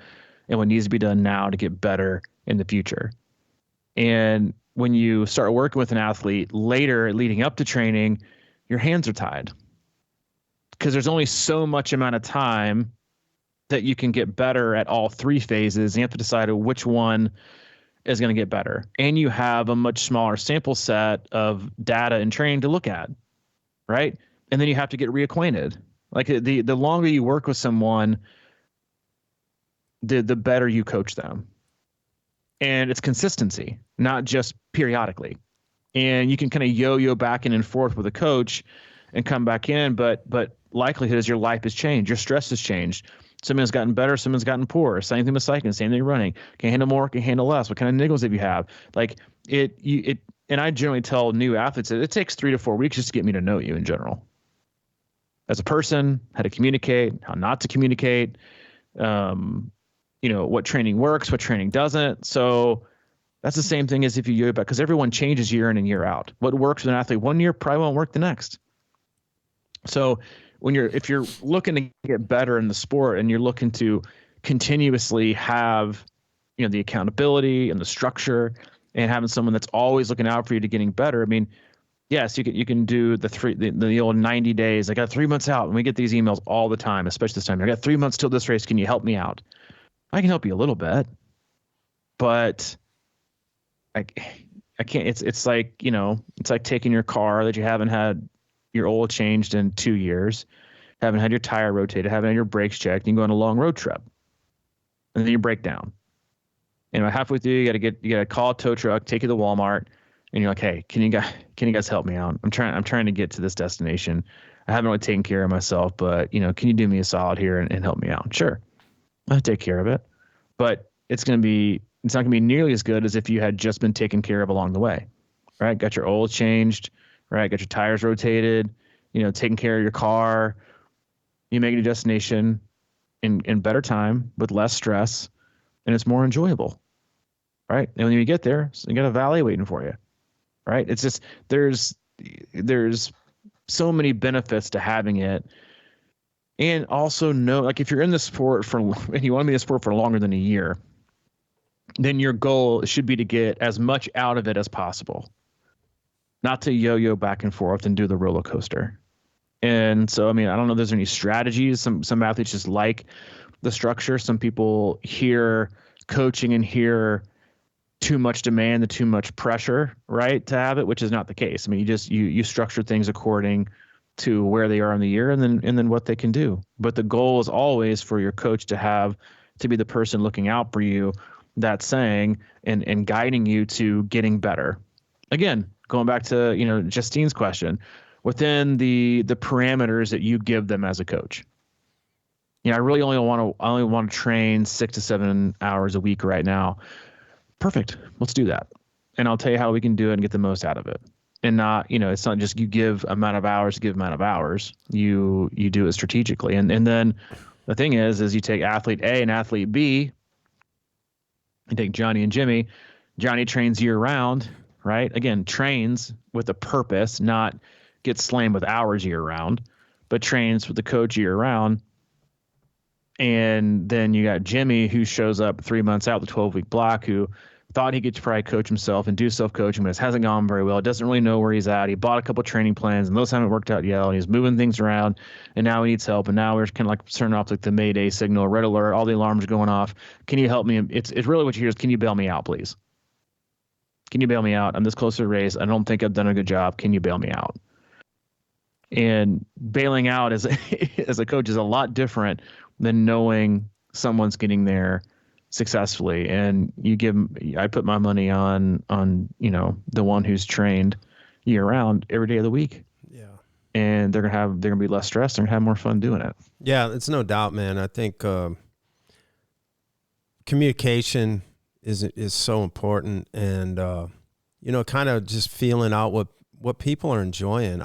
and what needs to be done now to get better in the future. And when you start working with an athlete later, leading up to training, your hands are tied, because there's only so much amount of time that you can get better at all 3 phases. And you have to decide which one is going to get better. And you have a much smaller sample set of data and training to look at, right? And then you have to get reacquainted. Like the longer you work with someone, the better you coach them. And it's consistency, not just periodically. And you can kind of yo-yo back in and forth with a coach and come back in, but likelihood is your life has changed. Your stress has changed. Someone's gotten better, someone's gotten poorer. Same thing with cycling, same thing running. Can you handle more, can you handle less? What kind of niggles have you have? Like And I generally tell new athletes that it takes 3 to 4 weeks just to get me to know you in general. As a person, how to communicate, how not to communicate, what training works, what training doesn't. So that's the same thing as if you yo-yo back, because everyone changes year in and year out. What works with an athlete one year probably won't work the next. So if you're looking to get better in the sport and you're looking to continuously have, the accountability and the structure and having someone that's always looking out for you to getting better. I mean, yes, you can do the old 90 days. I got 3 months out, and we get these emails all the time, especially this time. I got 3 months till this race. Can you help me out? I can help you a little bit, but I can't. It's like, it's like taking your car that you haven't had your oil changed in 2 years, haven't had your tire rotated, haven't had your brakes checked, and you go on a long road trip, and then you break down. And halfway through, you gotta call a tow truck, take you to Walmart, and you're like, hey, can you guys help me out? I'm trying to get to this destination. I haven't really taken care of myself, but can you do me a solid here and help me out? Sure, I'll take care of it, but it's not gonna be nearly as good as if you had just been taken care of along the way, right? Got your oil changed, right? Got your tires rotated, taking care of your car. You make it a destination in better time with less stress, and it's more enjoyable, right? And when you get there, you got a valet waiting for you, right? It's just there's so many benefits to having it, and also if you're in the sport and you want to be in the sport for longer than a year, then your goal should be to get as much out of it as possible, not to yo-yo back and forth and do the roller coaster. And so, I mean, I don't know if there's any strategies. Some athletes just like the structure. Some people hear coaching and hear too much demand and too much pressure, right, to have it, which is not the case. I mean, you structure things according to where they are in the year and then what they can do. But the goal is always for your coach to be the person looking out for you, that's saying and guiding you to getting better. Again, going back to, Justine's question, within the parameters that you give them as a coach. I really only want to train 6 to 7 hours a week right now. Perfect. Let's do that. And I'll tell you how we can do it and get the most out of it. And not, it's not just you give amount of hours, you do it strategically. And then the thing is you take athlete A and athlete B, you take Johnny and Jimmy. Johnny trains year round, right? Again, trains with a purpose, not gets slammed with hours year round, but trains with the coach year round. And then you got Jimmy, who shows up 3 months out, the 12-week block, who thought he could probably coach himself and do self-coaching, but it hasn't gone very well. Doesn't really know where he's at. He bought a couple training plans, and those haven't worked out yet. And he's moving things around, and now he needs help. And now we're kind of like turning off like the Mayday signal, red alert, all the alarms are going off. Can you help me? It's really what you hear is, can you bail me out, please? Can you bail me out? I'm this close to the race. I don't think I've done a good job. Can you bail me out? And bailing out as a coach is a lot different than knowing someone's getting there successfully. And I put my money on the one who's trained year round every day of the week. Yeah. And they're gonna be less stressed. They're gonna have more fun doing it. Yeah, it's no doubt, man. I think communication is so important, and kind of just feeling out what people are enjoying.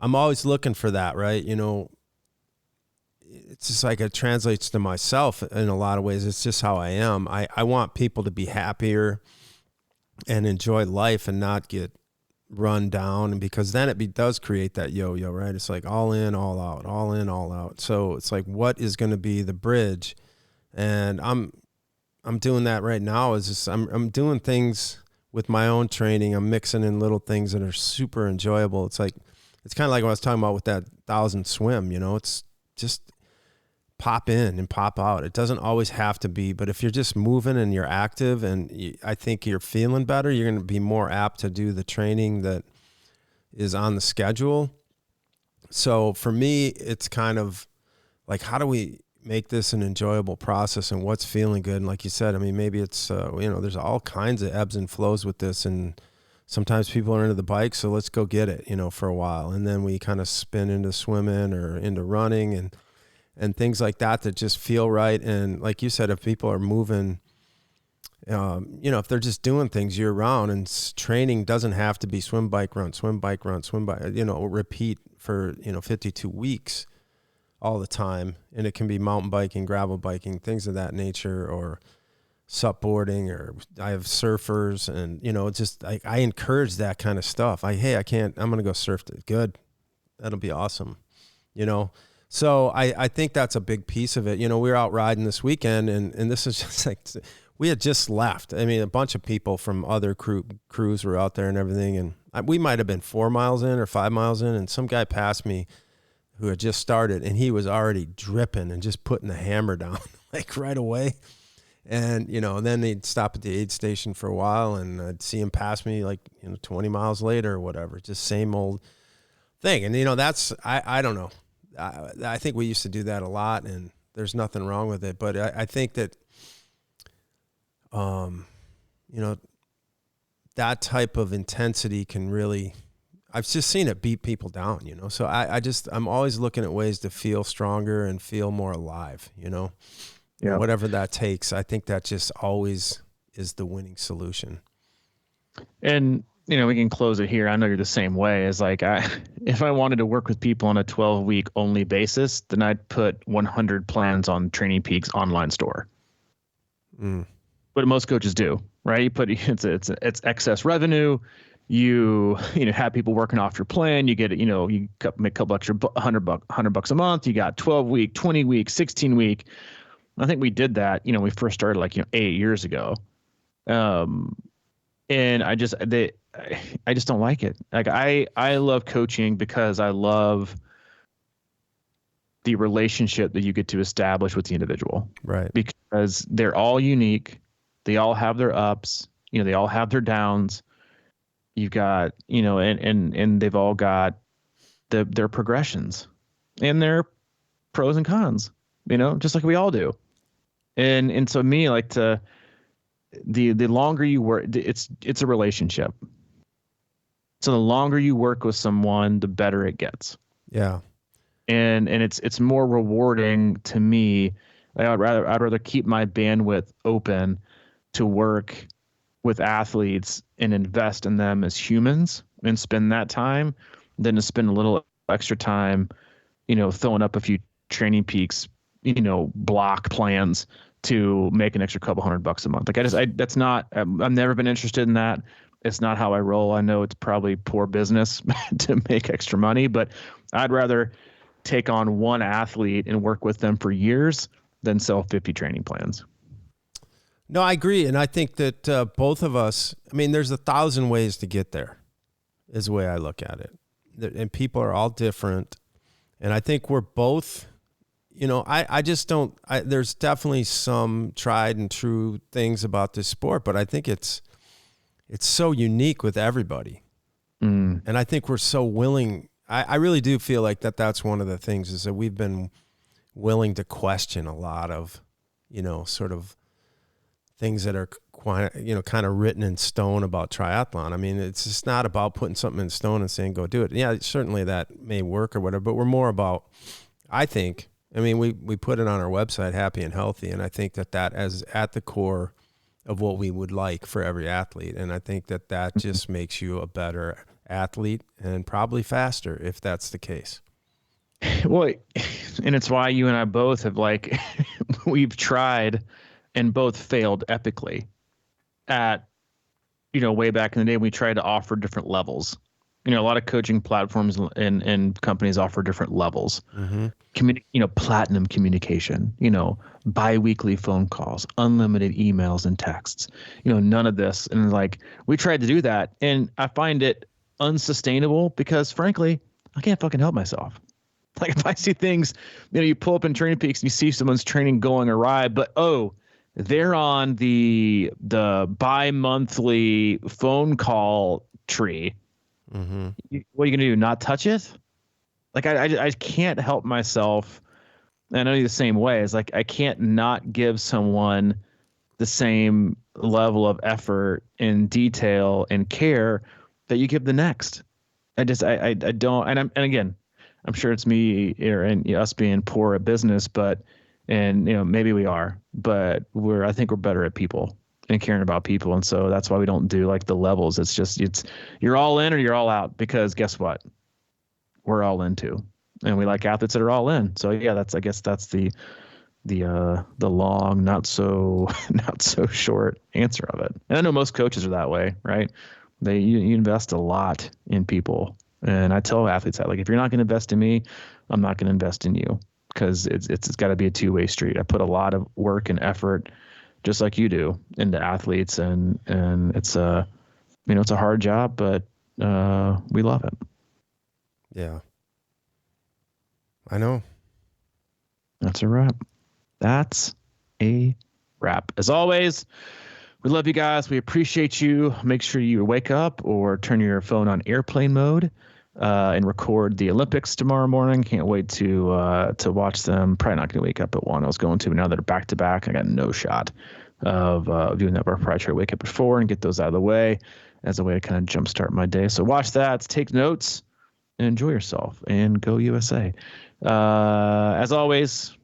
I'm always looking for that, right? It's just like it translates to myself in a lot of ways. It's just how I am. I want people to be happier and enjoy life and not get run down, and because then it does create that yo-yo, right? It's like all in, all out, all in, all out. So it's like, what is going to be the bridge? And I'm doing that right now. Is just I'm doing things with my own training. I'm mixing in little things that are super enjoyable. It's kind of like what I was talking about with that 1,000 swim. It's just pop in and pop out. It doesn't always have to be, but if you're just moving and you're active and I think you're feeling better, you're going to be more apt to do the training that is on the schedule. So for me, it's kind of like, how do we make this an enjoyable process and what's feeling good? And like you said, I mean, maybe it's, there's all kinds of ebbs and flows with this. And sometimes people are into the bike, so let's go get it, for a while. And then we kind of spin into swimming or into running and things like that just feel right. And like you said, if people are moving if they're just doing things year round, and training doesn't have to be swim, bike, run, swim, bike, run, swim, bike, repeat for, 52 weeks all the time. And it can be mountain biking, gravel biking, things of that nature, or supboarding, or I have surfers, and, just I encourage that kind of stuff. I'm going to go surf. Good. That'll be awesome. So I think that's a big piece of it. We were out riding this weekend, and this is just like, we had just left. I mean, a bunch of people from other crews were out there and everything. And we might've been 4 miles in or 5 miles in. And some guy passed me who had just started, and he was already dripping and just putting the hammer down like right away. And, then they'd stop at the aid station for a while, and I'd see him pass me 20 miles later or whatever, just same old thing. And, that's, I don't know. I think we used to do that a lot, and there's nothing wrong with it. But I think that, that type of intensity can really, I've just seen it beat people down, so I'm always looking at ways to feel stronger and feel more alive, Yeah. Whatever that takes. I think that just always is the winning solution. And, we can close it here. I know you're the same way. As if I wanted to work with people on a 12-week only basis, then I'd put 100 plans on Training Peaks online store. What most coaches do, right? You put it's excess revenue. You have people working off your plan. You get it. You make a couple extra $100 a month. You got 12-week, 20-week, 16-week. I think we did that. We first started 8 years ago. And I just don't like it. I love coaching because I love the relationship that you get to establish with the individual. Right. Because they're all unique. They all have their ups, they all have their downs. You've got, and they've all got their progressions and their pros and cons, just like we all do. And so me, the longer you work, it's a relationship. So the longer you work with someone, the better it gets. Yeah. And it's more rewarding to me. I'd rather keep my bandwidth open to work with athletes and invest in them as humans and spend that time than to spend a little extra time, throwing up a few Training Peaks, block plans to make an extra couple $100 a month. I've never been interested in that. It's not how I roll. I know it's probably poor business to make extra money, but I'd rather take on one athlete and work with them for years than sell 50 training plans. No, I agree. And I think that both of us, there's 1,000 ways to get there is the way I look at it. And people are all different. And I think we're both, I just don't, there's definitely some tried and true things about this sport, but I think it's so unique with everybody. And I think we're so willing. I really do feel like that's one of the things is that we've been willing to question a lot of, sort of things that are quite, kind of written in stone about triathlon. It's just not about putting something in stone and saying, go do it. Yeah, certainly that may work or whatever, but we're more about, I think, we put it on our website, Happy and Healthy. And I think that is at the core of what we would like for every athlete. And I think that just makes you a better athlete and probably faster if that's the case. Well, and it's why you and I both have we've tried and both failed epically at, way back in the day, we tried to offer different levels. A lot of coaching platforms and companies offer different levels. Platinum communication, bi-weekly phone calls, unlimited emails and texts, none of this. And we tried to do that. And I find it unsustainable because frankly, I can't fucking help myself. If I see things, you pull up in Training Peaks and you see someone's training going awry, but they're on the bi-monthly phone call tree. What are you gonna do? Not touch it? I can't help myself. And I know the same way. It's I can't not give someone the same level of effort and detail and care that you give the next. I don't. And again, I'm sure it's me and us being poor at business, but maybe we are, but I think we're better at people. and caring about people. And so that's why we don't do like the levels. It's just, you're all in or you're all out, because guess what? We're all in too. And we like athletes that are all in. So yeah, I guess that's the long, not so short answer of it. And I know most coaches are that way, right? You invest a lot in people. And I tell athletes that, like, if you're not going to invest in me, I'm not going to invest in you, because it's got to be a two-way street. I put a lot of work and effort, just like you do, into athletes, and it's it's a hard job, but we love it. Yeah. I know. That's a wrap. That's a wrap. As always, we love you guys. We appreciate you. Make sure you wake up or turn your phone on airplane mode and record the Olympics tomorrow morning. Can't wait to watch them. Probably not going to wake up at 1. I was going to, but now that are back to back, I got no shot of doing that. But I'll probably try to wake up at 4 and get those out of the way as a way to kind of jumpstart my day. So watch that, take notes, and enjoy yourself, and go USA. As always,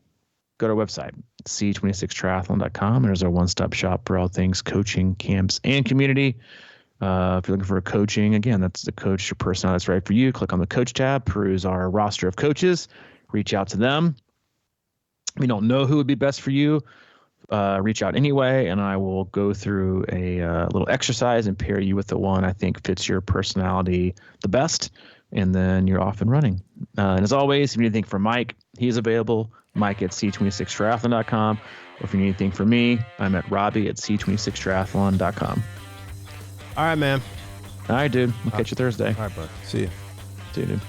go to our website, c26triathlon.com, and there's our one-stop shop for all things coaching, camps, and community. If you're looking for a coaching, again, that's the coach or personality that's right for you. Click on the coach tab, peruse our roster of coaches, reach out to them. If you don't know who would be best for you, reach out anyway, and I will go through a little exercise and pair you with the one I think fits your personality the best, and then you're off and running. And as always, if you need anything from Mike, he's available, Mike at c26triathlon.com. Or if you need anything from me, I'm at Robbie at c26triathlon.com. All right, man. All right, dude. We'll catch you Thursday. All right, bud. See you. See you, dude.